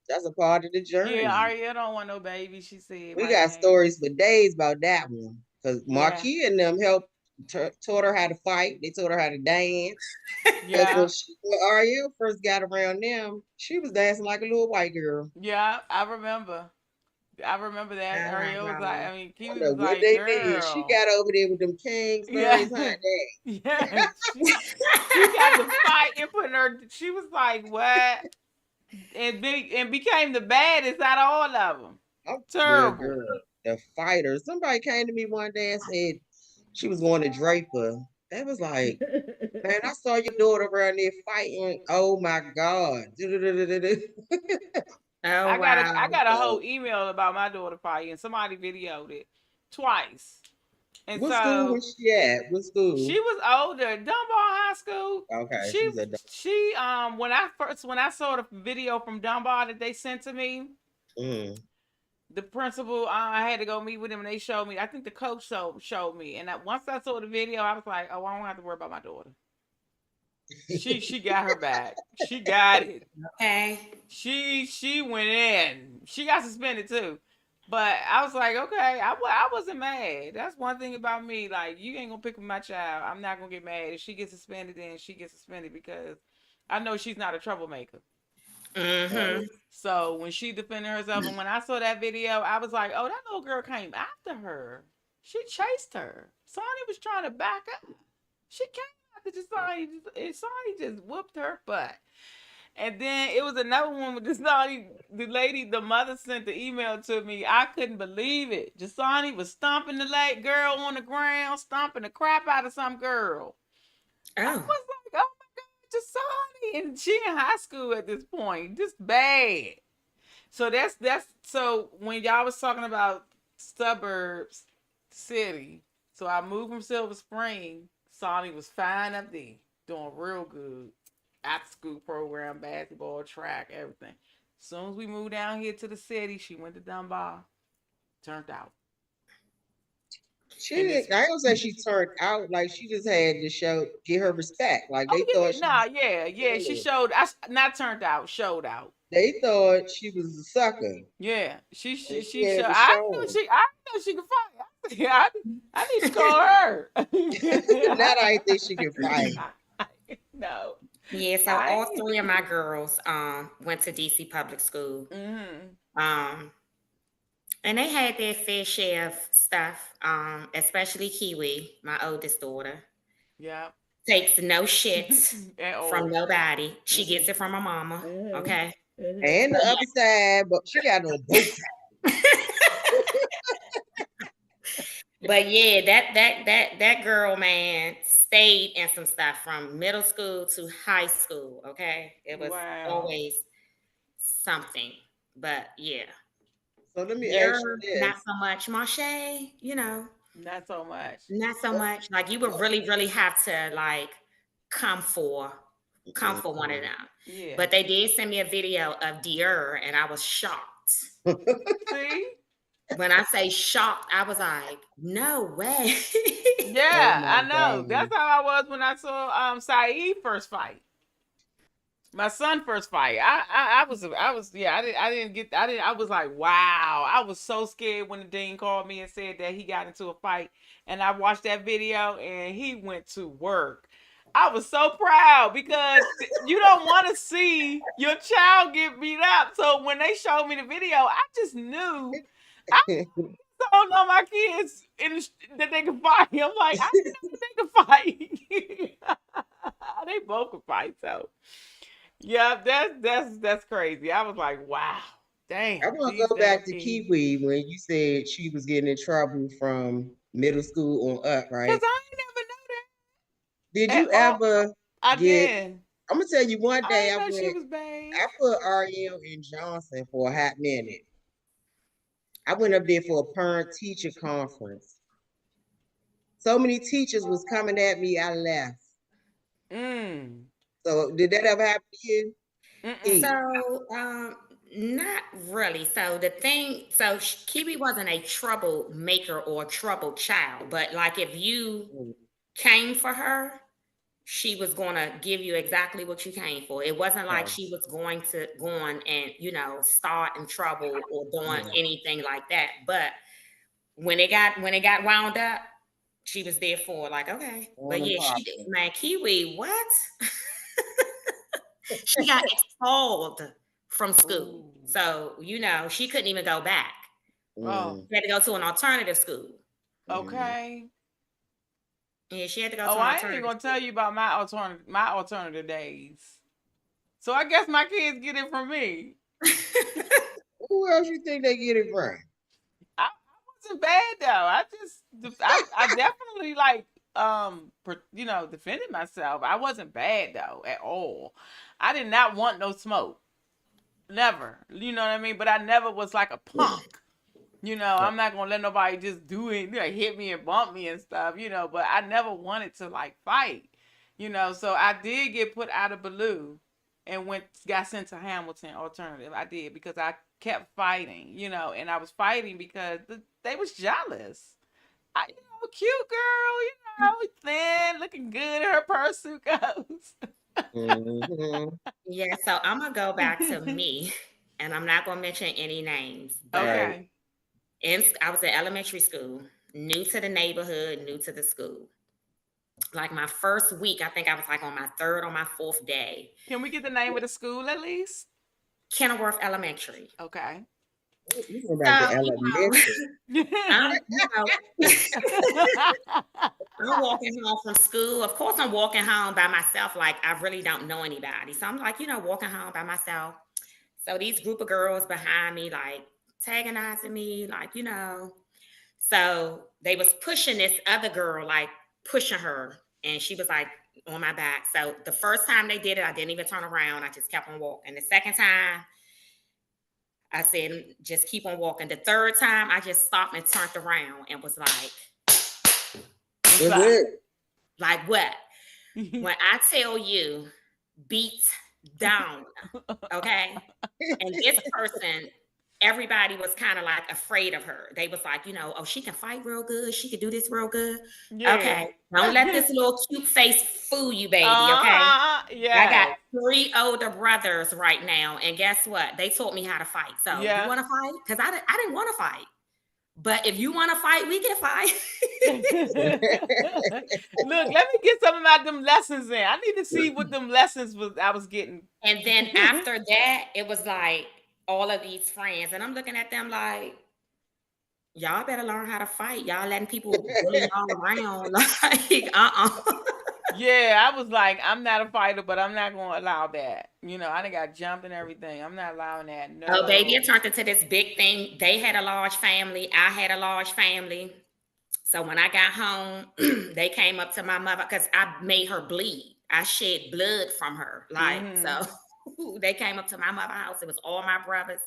That's a part of the Yeah, journey. Ariel don't want no baby. She said We right got now. stories for days about that one. Because Yeah, Marquis and them helped taught her how to fight. They taught her how to dance. Because yeah, when Ariel first got around them, she was dancing like a little white girl. yeah. I remember. I remember that Ariel was like. Uh-huh. I mean, I don't Kiwi know was what like, they did. She "Girl, got over there with them yeah, Kingsbury's honey. yeah." She got to fight and put her. She was like, "What?" And became the baddest out of all of them. Well, Terrible. girl, the fighter. Somebody came to me one day and said she was going to Draper. That was like, man, I saw your daughter around there fighting. Oh my God. Oh I wow. got a whole email about my daughter fighting. Somebody videoed it twice. And What school so was she at? What school? she was older, Dunbar High School. Okay, She she's a dog. she when I saw the video from Dunbar that they sent to me, Mm. the principal, I had to go meet with him and they showed me. I think the coach showed me, and once I saw the video, I was like, oh, I don't have to worry about my daughter. She got her back. She got it. Okay. She went in. She got suspended too. But I was like, okay, I wasn't mad. That's one thing about me. Like, you ain't gonna pick with my child. I'm not gonna get mad. If she gets suspended, then she gets suspended because I know she's not a troublemaker. Mm-hmm. So when she defended herself, and when I saw that video, I was like, oh, that little girl came after her. She chased her. Sonny was trying to back up. She came after Sonny, and Sonny just whooped her butt. And then it was another one with Jasani. The lady, the mother sent the email to me. I couldn't believe it. Jasani was stomping the girl on the ground, stomping the crap out of some girl. I Oh. was like, oh my God, Jasani. And she in high school at this point. Just bad. So that's so when y'all was talking about suburbs, city. So I moved from Silver Spring. Sonny was fine up there, doing real good. After school program, basketball, track, everything. As soon as we moved down here to the city, she went to Dunbar. Turned out. She And it's didn't. I don't say she turned out. Like she just had to get her respect. Like oh they yeah, thought she nah, was yeah. She good. showed. I not turned out. Showed out. They thought she was a sucker, Yeah, and she she had showed. to show 'em. I know she could fight. I need to call her. Not I think she can fight. No, Yeah, so I. all three of my girls went to DC public school. Mm-hmm. Um and they had their fair share of stuff, especially Kiwi, my oldest daughter. Yeah. Takes no shit At from all. nobody. She gets Mm-mm. it from her mama. Okay. And the But other side, but she got on both but yeah, that girl, man, stayed in some stuff from middle school to high school. Okay. It was Wow. always something. But yeah. So let me ask you You're not this. so much, Marche, Not so much. not so What, much. Like you would what, really, really have to like come for come for one of mm, them. Yeah. But they did send me a video of Dior and I was shocked. See? When I say shocked, I was like, no way. oh Yeah, my I know. God. That's how I was when I saw Saeed first fight. My son first fight. I was yeah, I was like, wow. I was so scared when the dean called me and said that he got into a fight. And I watched that video and he went to work. I was so proud because you don't want to see your child get beat up. So when they showed me the video, I just knew I don't know my kids that they can fight. I'm like, I didn't know that they could fight. They both could fight, so yeah, that's crazy. I was like, wow, I damn, want to these go damn back to kids. Kiwi when you said she was getting in trouble from middle school on up, Cause right? I ain't never know Did that you at all. ever I get? did. I'm gonna tell you one I day ain't know she was beige. I put Ariel in Johnson for a hot minute. I went up there for a parent teacher conference. So many teachers was coming at me, I left. Mm. So did that ever happen to you? Mm-mm. Keith? So, not really. So the thing, so Kiwi wasn't a troublemaker or a troubled child, but like if you Mm, came for her, she was going to give you exactly what you came for. It wasn't like okay. she was going to go on and, start in trouble or doing Yeah. anything like that. But when it got wound up, she was there for like, okay. On But the yeah, she did, property. man, Kiwi, what? She got expelled from school. Ooh. So, she couldn't even go back. Oh, Mm, She had to go to an alternative school. mm, okay. Yeah, she had to go Oh, to an I ain't even alternative gonna tell school. you about my alternative days. So I guess my kids get it from me. who else you think they get it from? I wasn't bad though. I definitely like defended myself. I wasn't bad though at all. I did not want no smoke. Never. You know what I mean? But I never was like a punk. I'm not gonna let nobody just do it, hit me and bump me and stuff, but I never wanted to like fight. So I did get put out of Baloo and got sent to Hamilton alternative. I did because I kept fighting, and I was fighting because they was jealous. Cute girl, thin, looking good in her pursuit goes. Mm-hmm. Yeah, so I'm gonna go back to me, and I'm not gonna mention any names, but Right. Okay. I was in elementary school, new to the neighborhood, new to the school. Like my first week, I think I was like on my third or my fourth day. Can we get the name of the school at least? Kenilworth Elementary. Okay. You go back to So, elementary. I'm, you know, I'm walking home from school. Of course, I'm walking home by myself. Like I really don't know anybody. So I'm like, walking home by myself. So these group of girls behind me, like antagonizing me, like. So they was pushing this other girl, like pushing her, and she was like on my back. So the first time they did it, I didn't even turn around. I just kept on walking. The second time, I said, just keep on walking. The third time, I just stopped and turned around and was What's What's up? it? like what? When I tell you, beat down, okay? And this person, everybody was kind of like afraid of her. They was like, oh, she can fight real good. She can do this real good. Okay. Yeah. Don't let this little cute face fool you, baby. Okay. Uh-huh. I got Yes. 3 older brothers right now. And guess what? They taught me how to fight. So you Yeah. want to fight? Because I didn't want to fight. But if you want to fight, we can fight. Look, let me get some of them lessons in. I need to see what them lessons I was getting. And then after that, it was like all of these friends. And I'm looking at them like, y'all better learn how to fight. Y'all letting people bully y'all around. Like, Yeah, I was like, I'm not a fighter, but I'm not gonna allow that. I done got jumped and everything. I'm not allowing that. Oh, baby, it No. turned into this big thing. They had a large family. I had a large family. So when I got home, they came up to my mother because I made her bleed. I shed blood from her. Like, Mm-hmm. so they came up to my mother's house. It was all my brothers,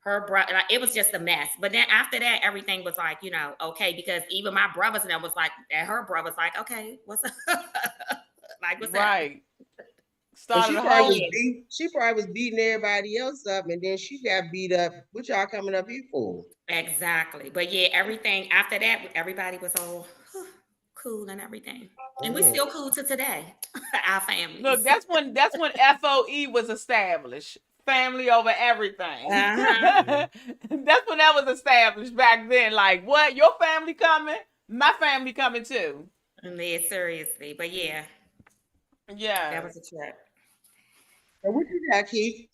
her brother. Like, it was just a mess. But then after that, everything was like, okay, because even my brothers and them was like, and her brother's like, okay, what's up? Like, what's up? Right. So Started she a probably whole was Yeah, she probably was beating everybody else up, and then she got beat up. What y'all coming up here for? exactly. But yeah, everything after that, everybody was all cool and everything. And we Mm. still cool to today, our look. families. That's when FOE was established. Family over everything. Uh-huh. Mm. That's when that was established back then. Like, what? Your family coming? My family coming too. Yeah, seriously. But yeah, that Yes. was a trip. So what you got, Keith?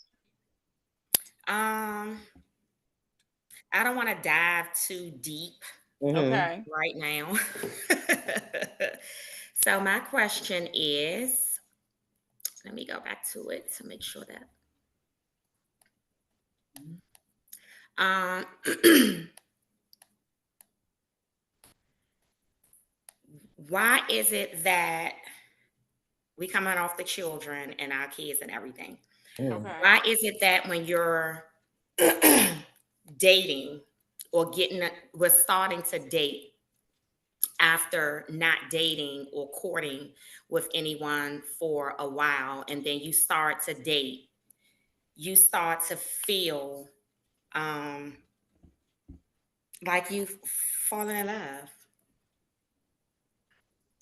Um, I don't want to dive too deep Mm-hmm. Okay. right now. So my question is, let me go back to it to make sure that um why is it that we coming off the children and our kids and everything? Mm. Okay. Why is it that when you're dating or was starting to date, after not dating or courting with anyone for a while, and then you start to date, you start to feel um, like you've fallen in love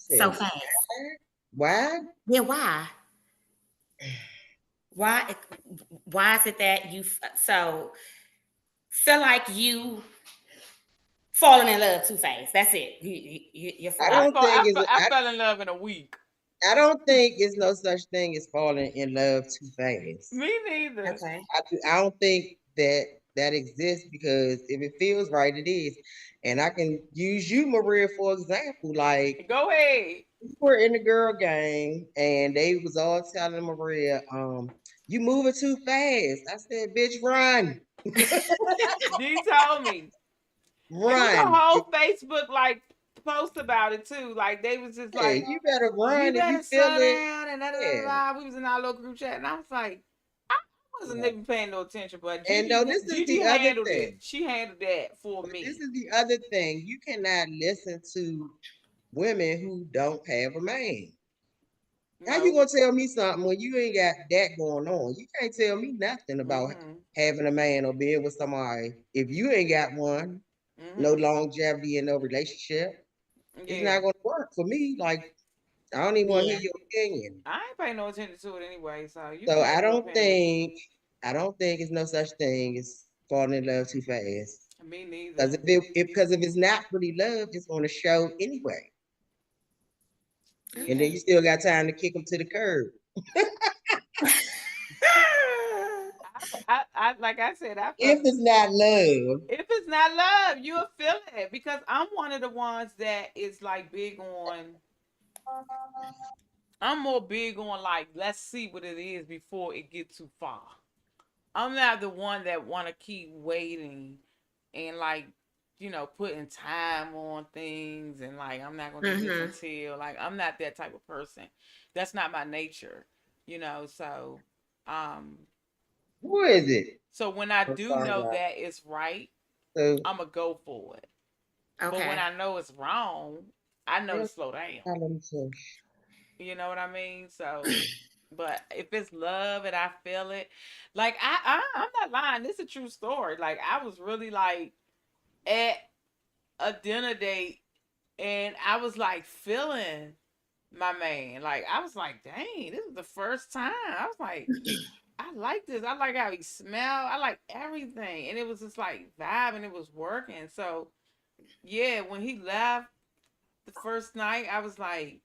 so Said fast. why? Yeah, why? Why? Why is it that you so feel like you falling in love too fast? That's it. You're I falling. don't think it's I fell in love in a week. I don't think it's no such thing as falling in love too fast. Me neither. Okay. I don't think that exists because if it feels right, it is. And I can use you, Maria, for example. Like Go ahead. we were in the girl gang and they was all telling Maria, you moving too fast. I said, bitch, run. G told me. It was a Run. whole Facebook like post about it too. Like they was just Yeah, like, you better you run if you better feel slow it. down and da da da Yeah. da. We was in our little group chat, and I was like, I wasn't Yeah. even paying no attention, but And Gigi no, this is Gigi the other handled it. thing. She handled that for But this me. is the other thing. You cannot listen to women who don't have a man. How you No. gonna tell me something when you ain't got that going on? You can't tell me nothing about Mhm. having a man or being with somebody if you ain't got one. No Mhm. longevity in no relationship. It's Yeah. not gonna work for me. Like I don't even want to Yeah. hear your opinion. I ain't paying no attention to it anyway, so you So can have your opinion. I don't think it's no such thing as falling in love too fast. Me Because neither. if it's not really love, it's gonna show anyway. And then Yeah. you still got time to kick them to the curb. I like I said, I If felt it's not love, if it's not love, you'll feel it because I'm one of the ones that is like big on. I'm more big on like let's see what it is before it gets too far. I'm not the one that want to keep waiting and like putting time on things and like I'm not gonna do this Mm-hmm. until like I'm not that type of person. That's not my nature, So, um, who is it? so when I I'm do sorry, know guys. that it's right, So, I'ma go for it. But when Okay. I know it's wrong, I know to yeah, slow down. let me see. You know what I mean? So, but if it's love and I feel it, like I'm not lying. This is a true story. Like I was really like at a dinner date and I was like feeling my man. Like I was like, dang, this is the first time. I was like, I like this. I like how he smelled. I like everything. And it was just like vibe and it was working. So yeah, when he left the first night, I was like,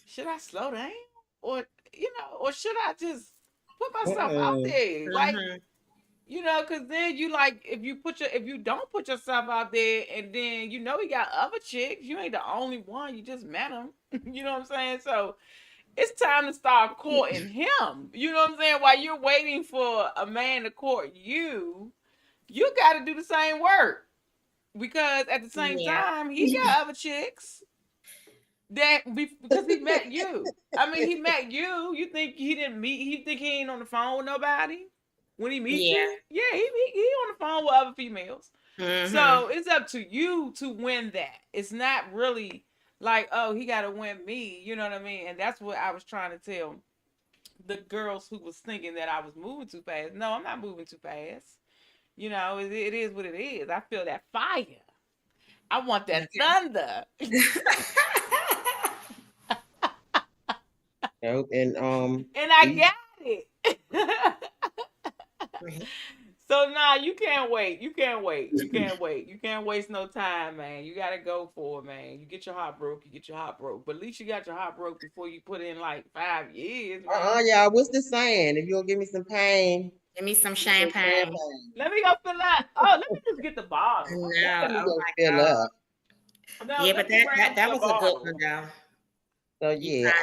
should I slow down? Or or should I just put myself out Mm-mm. there? Like, Mm-hmm. because then you like if you don't put yourself out there and then he got other chicks, you ain't the only one. You just met him. You know what I'm saying? So it's time to start courting him. You know what I'm saying? While you're waiting for a man to court you, you got to do the same work because at the same Yeah. time he got other chicks because he met you. I mean, he met you. You think he didn't meet? You think he ain't on the phone with nobody when he meet Yeah. you? Yeah, he on the phone with other females. Mm-hmm. So it's up to you to win that. It's not really like, oh, he got to win me. You know what I mean? And that's what I was trying to tell the girls who was thinking that I was moving too fast. No, I'm not moving too fast. It is what it is. I feel that fire. I want that thunder. And And I these, got it. So nah, you can't wait. You can't wait. You can't wait. You can't waste no time, man. You gotta go for it, man. You get your heart broke, you get your heart broke. But at least you got your heart broke before you put in like 5 years, man. y'all, what's the saying? If you don't give me some pain, Give me some give me some champagne. champagne. Let me go fill out. Oh, let me just get the bottle. Let No. me Oh go my fill God. up. No, Yeah, let but me that grab that me that a was a good one bottle. though. So You yeah, find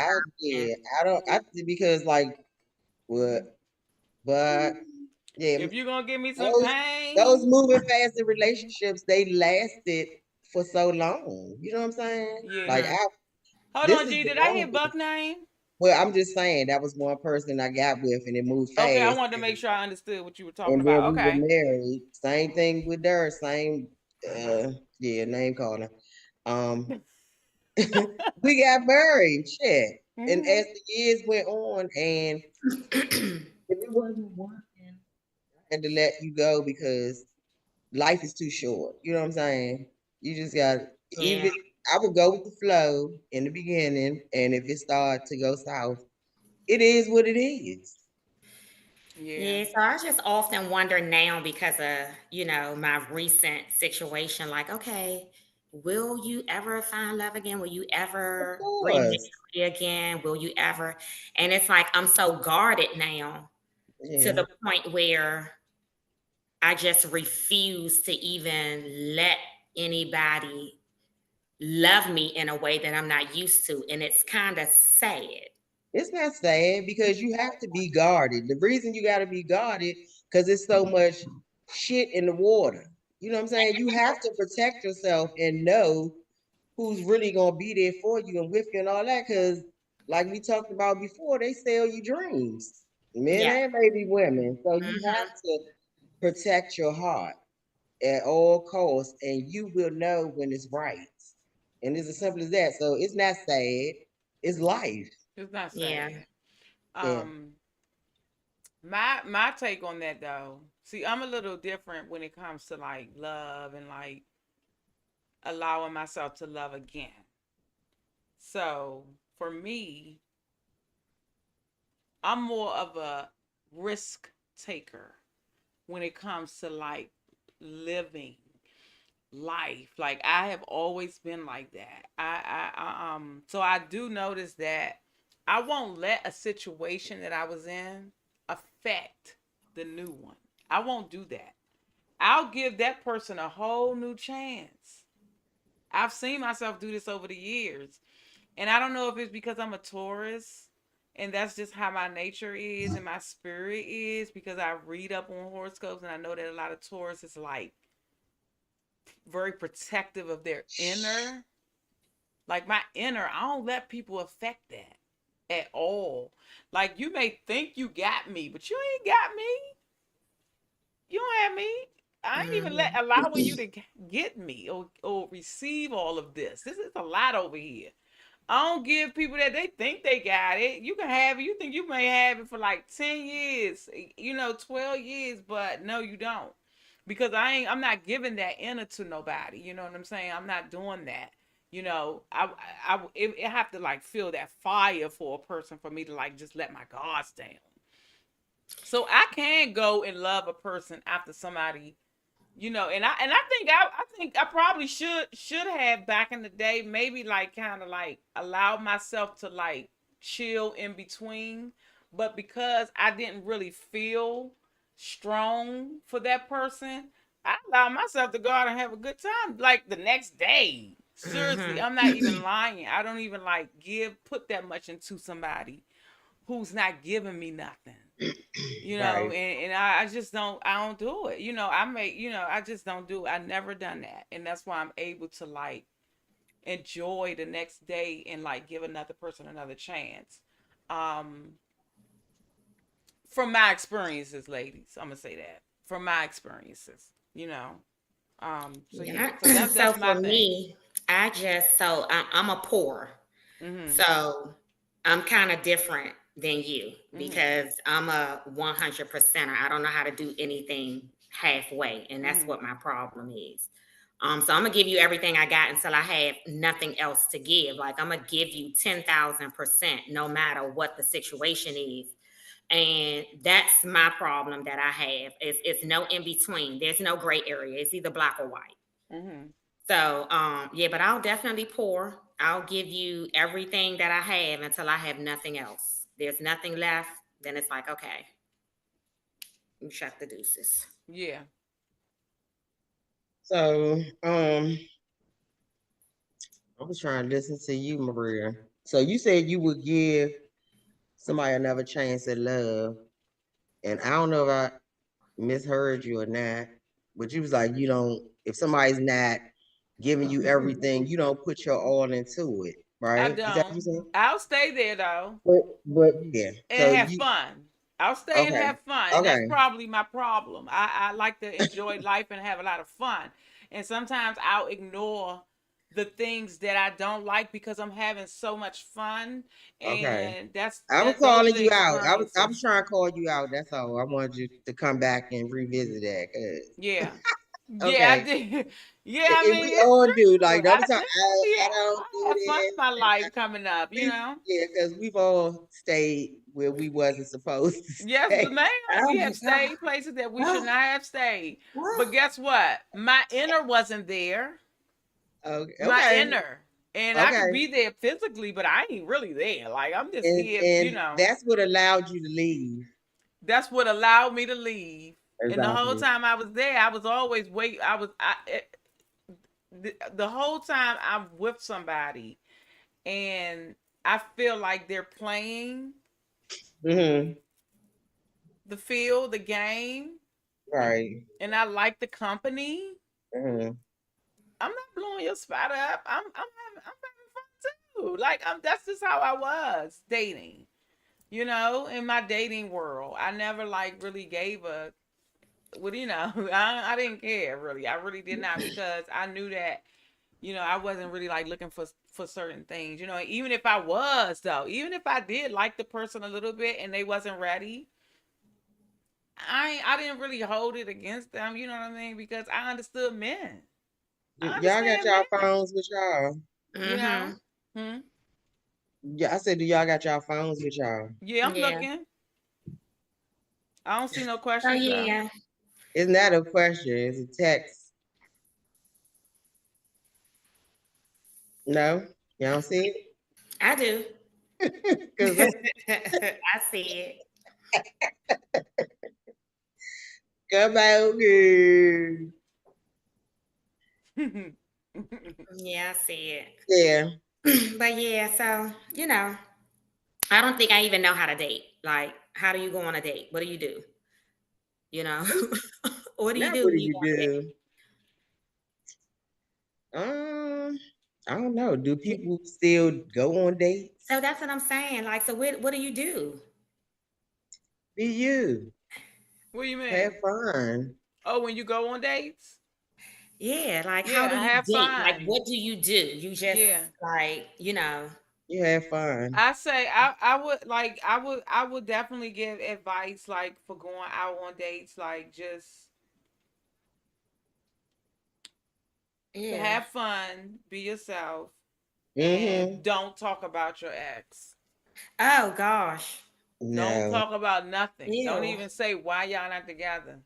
I don't I because like what but yeah, If you're gonna give me some those those pain, moving fast in relationships, they lasted for so long. You know what I'm saying? Like yeah. mm-hmm. Hold this on, is G. the Did I hear Buck longest. name? Well, I'm just saying that was one person I got with and it moved Okay, I fast. wanted to make sure I understood what you were talking And then about. we were Okay. married. Same thing with her, same uh yeah, name calling. Um, we got married, shit. And Mm-hmm. as the years went on, and if it wasn't working, I had to let you go because life is too short. You know what I'm saying? You just got Yeah. even. I would go with the flow in the beginning, and if it started to go south, it is what it is. Yeah. Yeah, so I just often wonder now because of, my recent situation, like, okay, will you ever find love again? Will you Of ever remarry course, again? Will you ever? And it's like I'm so guarded now to yeah. the point where I just refuse to even let anybody love me in a way that I'm not used to. And it's kind of sad. It's not sad because you have to be guarded. The reason you got to be guarded because there's so much shit in the water. You know what I'm saying? You have to protect yourself and know who's really gonna be there for you and with you and all that. Because, like we talked about before, they sell you dreams, men Yeah. and baby women. So you have Hmm. to protect your heart at all costs, and you will know when it's right. And it's as simple as that. So it's not sad. It's life. It's not Yeah. sad. Yeah. Um, my take on that though. See, I'm a little different when it comes to like love and like allowing myself to love again. So for me, I'm more of a risk taker when it comes to like living life. Like I have always been like that. So I do notice that I won't let a situation that I was in affect the new one. I won't do that. I'll give that person a whole new chance. I've seen myself do this over the years. And I don't know if it's because I'm a Taurus and that's just how my nature is and my spirit is because I read up on horoscopes and I know that a lot of Taurus is like very protective of their inner. Like my inner, I don't let people affect that at all. Like you may think you got me, but you ain't got me. You don't have me. I ain't even Hmm. allowing you to get me or receive all of this. This is a lot over here. I don't give people that they think they got it. You can have it. You think you may have it for like 10 years, 12 years, but no, you don't. Because I'm not giving that inner to nobody. You know what I'm saying? I'm not doing that. It have to like feel that fire for a person for me to like just let my guards down. So I can go and love a person after somebody, and I think I probably should have back in the day maybe like kind of like allow myself to like chill in between, but because I didn't really feel strong for that person, I allowed myself to go out and have a good time like the next day. Seriously, Hmm. I'm not even lying. I don't even like put that much into somebody who's not giving me nothing. Right. And I just I don't do it. I just don't do it. I never done that. And that's why I'm able to like enjoy the next day and like give another person another chance. Um from my experiences, ladies, I'm gonna say that. From my experiences, you know. So yeah. Yeah. So So that's for my thing. me, I'm a poor. Mhm. So I'm kind of different than you Mhm. because I'm a 100 percenter. I don't know how to do anything halfway, and that's Mhm. what my problem is. So I'm gonna give you everything I got until I have nothing else to give. Like I'm gonna give you 10,000%, no matter what the situation is. And that's my problem that I have. It's no in between. There's no gray area. It's either black or white. Mhm. So, yeah, but I'll definitely pour. I'll give you everything that I have until I have nothing else. There's nothing left. Then it's like, okay, you shut the deuces. Yeah. So, I was trying to listen to you, Maria. So you said you would give somebody another chance at love, and I don't know if I misheard you or not, but you was like, you don't. If somebody's not giving you everything, you don't put your all into it, I right? Is that what don't. you saying? I'll stay there though. But yeah. So And have you fun. I'll stay and okay? have fun. And that's Okay. probably my problem. I like to enjoy life and have a lot of fun. And sometimes I'll ignore the things that I don't like because I'm having so much fun, Okay. and I was those are calling the you out. I was experiences. trying to call you out. That's all. I wanted you to come back and revisit that. Yeah. Yeah, I Okay. did. Yeah, I mean, We it's all do. true. Like don't I be talking, do. Yeah, I don't do I have fun in my this. life coming up, you We know. yeah, because we've all stayed where we wasn't supposed to Yes, stay. ma'am. Oh We my have God. stayed places that we should Oh, not have stayed. But oh. guess what? My inner wasn't there. Okay. My Okay. inner. And I could Okay. be there physically, but I ain't really there. Like I'm just And here, you and know. that's what allowed you to leave. That's what allowed me to leave. And the whole Exactly. time I was there, I was always wait. The whole time I'm with somebody, and I feel like they're playing Mm-hmm. the field, the game, Right. and I like the company. Mm-hmm. I'm not blowing your spot up. I'm having fun too. Like that's just how I was dating. You know, in my dating world, I never like really gave a well, you know, I didn't care really. I really did not because I knew that I wasn't really like looking for certain things. Even if I was though, even if I did like the person a little bit and they wasn't ready, I didn't really hold it against them. You know what I mean? Because I understood men. I Y'all got understand y'all men. phones with y'all. You know. Mm-hmm. Hmm. Yeah, I said, do y'all got y'all phones with y'all? Yeah, I'm Yeah. looking. I don't see no Oh questions though. yeah. It's not a question. It's a text. No, y'all don't see I do. it because I see come out here. it. Yeah, I see Yeah. it. But yeah, so I don't think I even know how to date. Like, how do you go on a date? What do you do? You know, what do you Now do what do when you you go on a date? do? Um, I don't know. Do people still go on So dates? that's what I'm saying. Like, so what do you do? Be you. What do you Have mean? fun. Oh, when you go on dates? Yeah, like how do Yeah, you have date? Like, fun. what do you do? You just Yeah. like, You have fun. I say I would definitely give advice like for going out on dates, like just to yeah. have fun, be yourself, and Mm-hmm. don't talk about your ex. Oh gosh. Don't No. talk about nothing. Don't Ew. even say why y'all not together.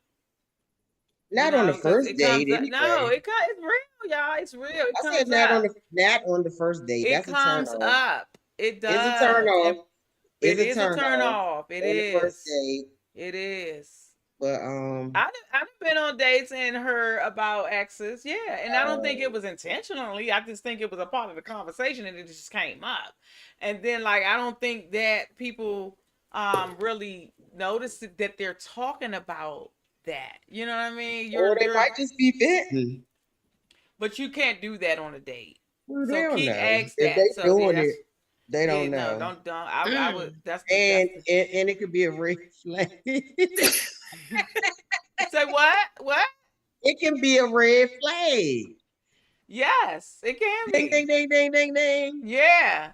Not on the Because first it date comes up. No, anyway. it's real, y'all. It's real. It I said comes up. not on the first date. It That's a turn comes off. up. It It's a turn does, and off. it It's a is a turn turn off off. It on the first is. date. It is. But I've been on dates and heard about exes, yeah, and I don't think uh, it was intentionally. I just think it was a part of the conversation and it just came up, and then like I don't think that people really notice that they're talking about that. You know what I mean? or they might just be venting. But you can't do that on a date. Well, they So don't keep know. ask If that. they So yeah, doing it, that's they yeah. don't No, know. don't. I would. Mm. And it could be a red flag. Say what? What? It can be a red flag. Yes, it can Ding ding be. ding ding ding ding. Yeah,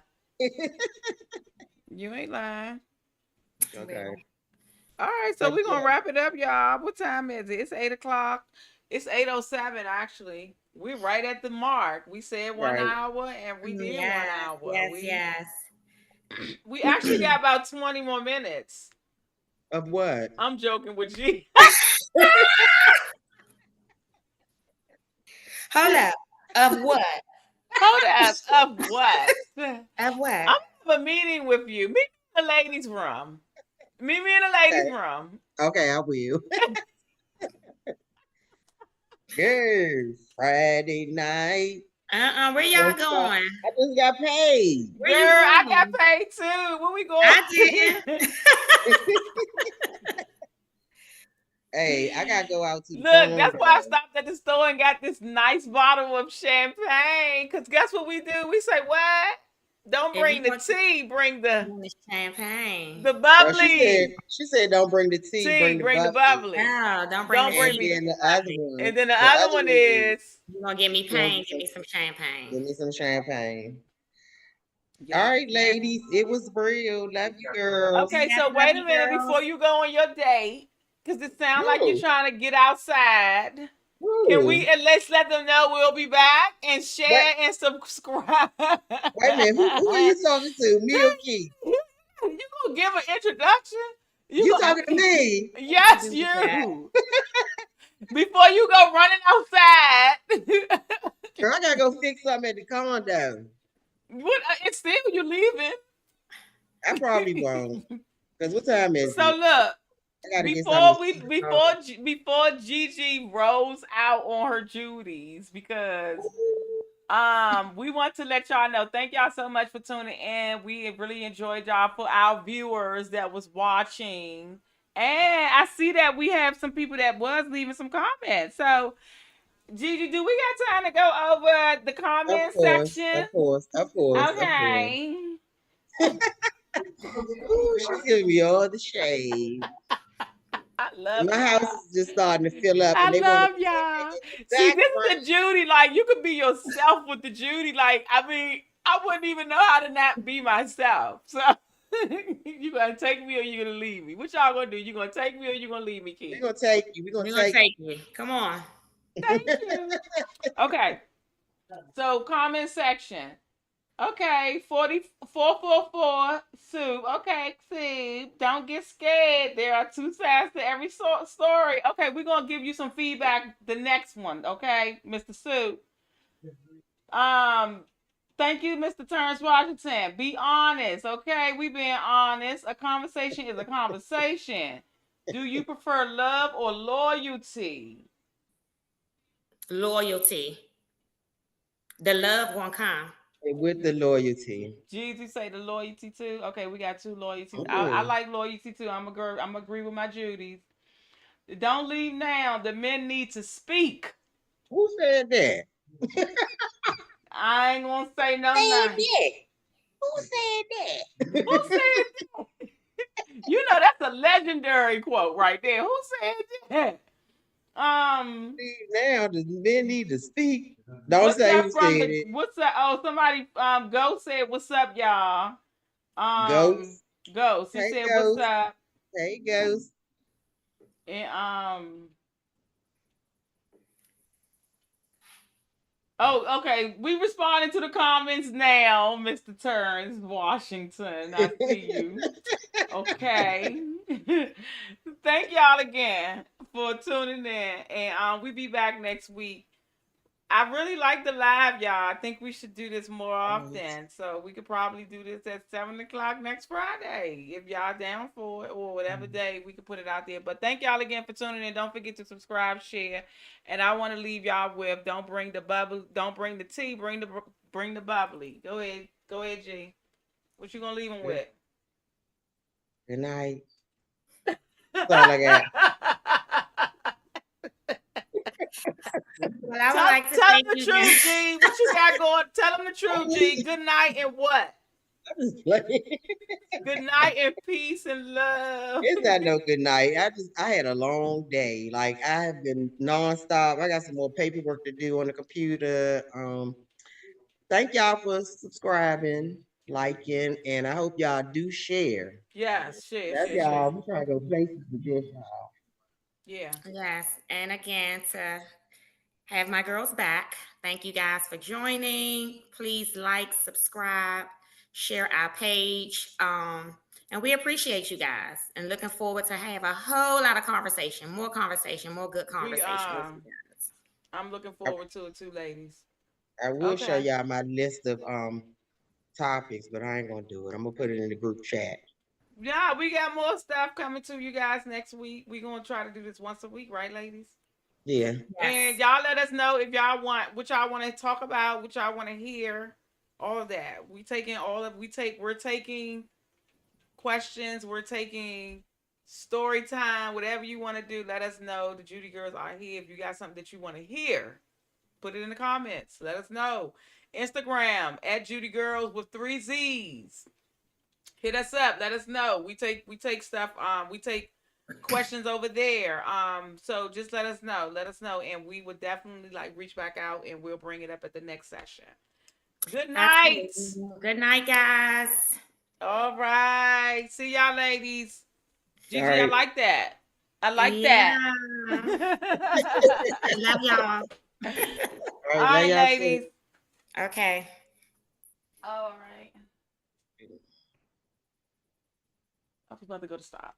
you ain't lying. Okay. Well, All right, so But we're gonna yeah, wrap it up, y'all. What time is it? It's 8 o'clock. It's 8:07 actually. We're right at the mark. We said one right. hour and we did one yes, hour. yes, We yes. we actually got about 20 more minutes. Of what? I'm joking with you. Hold up. Of what? Hold up. Of what? Of what? I'm gonna have a meeting with you. Meet me in the ladies' room. Meet me in the ladies' Okay. room. Okay, I will. Yes. Friday night. Where y'all going? I just got paid. Where Girl, you I got going? paid too. Where we I didn't. going? Hey, I gotta go out to the Look, corner. that's why I stopped at the store and got this nice bottle of champagne. Cause guess what we do? We say what? Don't If you bring the want tea. Bring the champagne. the Well, bubbly. she said, don't bring the tea, Tea. bring the Bring the bubbly. bubbly. No, don't bring the Don't And bring tea. me. then Lovely. And then the the other other one one is, is You're gonna give me you gonna pain, get give me some champagne. give me some champagne. All yeah. right, ladies, it was real. Love you, girls. Okay, Yes, so love wait a you, minute girls. before you go on your date, because it sounds like you're Woo, trying to get outside. Can we woo. at least let them know we'll be back and Wait, share and subscribe? wait a minute. Who are you talking to? Me or Keith? You gonna give an introduction? You You gonna talking to me? I can yes, do that. you. Before you go running outside. Girl, I gotta go fix something at the condo. What? It's still you leaving. I probably won't. Because what time is So it? look, I gotta get something to see. before Gigi rolls out on her Judy's, because we want to let y'all know, thank y'all so much for tuning in. We have really enjoyed y'all. For our viewers that was watching, and I see that we have some people that was leaving some comments. So Gigi, do we got time to go over the Of comment course, section? of course, of course, of course. Okay. Ooh, she's giving me all the shade. I love My house y'all. is just starting to fill up, and I they want to love put that y'all. in the See, this background. is the Judy. Like, you could be yourself with the Judy. Like, I mean, I wouldn't even know how to not be myself. So, you gonna take me or you gonna leave me? What y'all gonna do? You gonna take me or you gonna leave me, We're Keith? gonna take you. We're gonna We're gonna take take you. Come on. Thank you. Okay. So, comment section. Okay, 4444 soup. Okay, soup. Don't get scared. There are two sides to every story. Okay, we're gonna give you some feedback the next one, okay, Mr. Soup. Um, thank you, Mr. Terrence Washington. Be honest, okay? We being honest. A conversation is a conversation. Do you prefer love or loyalty? Loyalty. The love won't come. it with the loyalty. Jeezy say the loyalty too. Okay, we got two loyalties. I Ooh, like loyalty too. I'm a girl. I'm agree with my Judy's. Don't leave now. The men need to speak. who said that? I ain't gonna say no Said name. that? Who said Who that? said that? You know that's a legendary quote right there. Who said that? Now the men need to speak. Don't What's say up who from said the it. what's up? Oh, somebody Ghost said what's up, y'all. Um Ghost. Ghost. He Hey, said what's ghost. up. Hey, ghost. And oh, okay. We responding to the comments now, Mr. Turns Washington. I see you. Okay. Thank y'all again for tuning in. And we be back next week. I really like the live, y'all. I think we should do this more often. So we could probably do this at 7 o'clock next Friday. If y'all down for it, or whatever day we could put it out there. But thank y'all again for tuning in. Don't forget to subscribe, share. And I want to leave y'all with, don't bring the bubble, don't bring the tea, bring the bubbly. Go ahead. Go ahead, G. What you gonna leave them with? Good night. That's all I got. Well, I would tell like to tell thank them the you truth, guys. G. What you got going? Tell them the truth, G. Good night and what? I'm just playing. Good night and peace and love. It's not no good night. I had a long day. Like I have been nonstop. I got some more paperwork to do on the computer. Thank y'all for subscribing, liking, and I hope y'all do share. Yes, share, That's share, share. y'all. We trying to go places with this, y'all. Yeah. Yes, and again to have my girls back. Thank you guys for joining. Please like, subscribe, share our page. And we appreciate you guys and looking forward to have a whole lot of conversation, more good We conversation with you guys. I'm looking I, forward to it too, ladies. I will show Okay. y'all my list of topics, but I ain't gonna do it. I'm gonna put it in the group chat. Yeah, we got more stuff coming to you guys next week. We're gonna try to do this once a week, right, ladies? Yeah. And Yes. y'all let us know if y'all want what y'all want to talk about, what y'all want to hear, all of that. We're taking questions, we're taking story time, whatever you want to do, let us know. The Judy girls are here. If you got something that you want to hear, put it in the comments. Let us know. Instagram at JudyGirlz with 3 Z's. Hit us up. Let us know. We take stuff. We take questions over there. So just let us know. Let us know, and we would definitely like reach back out, and we'll bring it up at the next session. Good night. Absolutely. Good night, guys. All right. See y'all, ladies. All Gigi, I right. like that. I like Yeah. that. Love y'all. All All right. Love right, y'all ladies. too. Okay. All right. I was about to go to stop.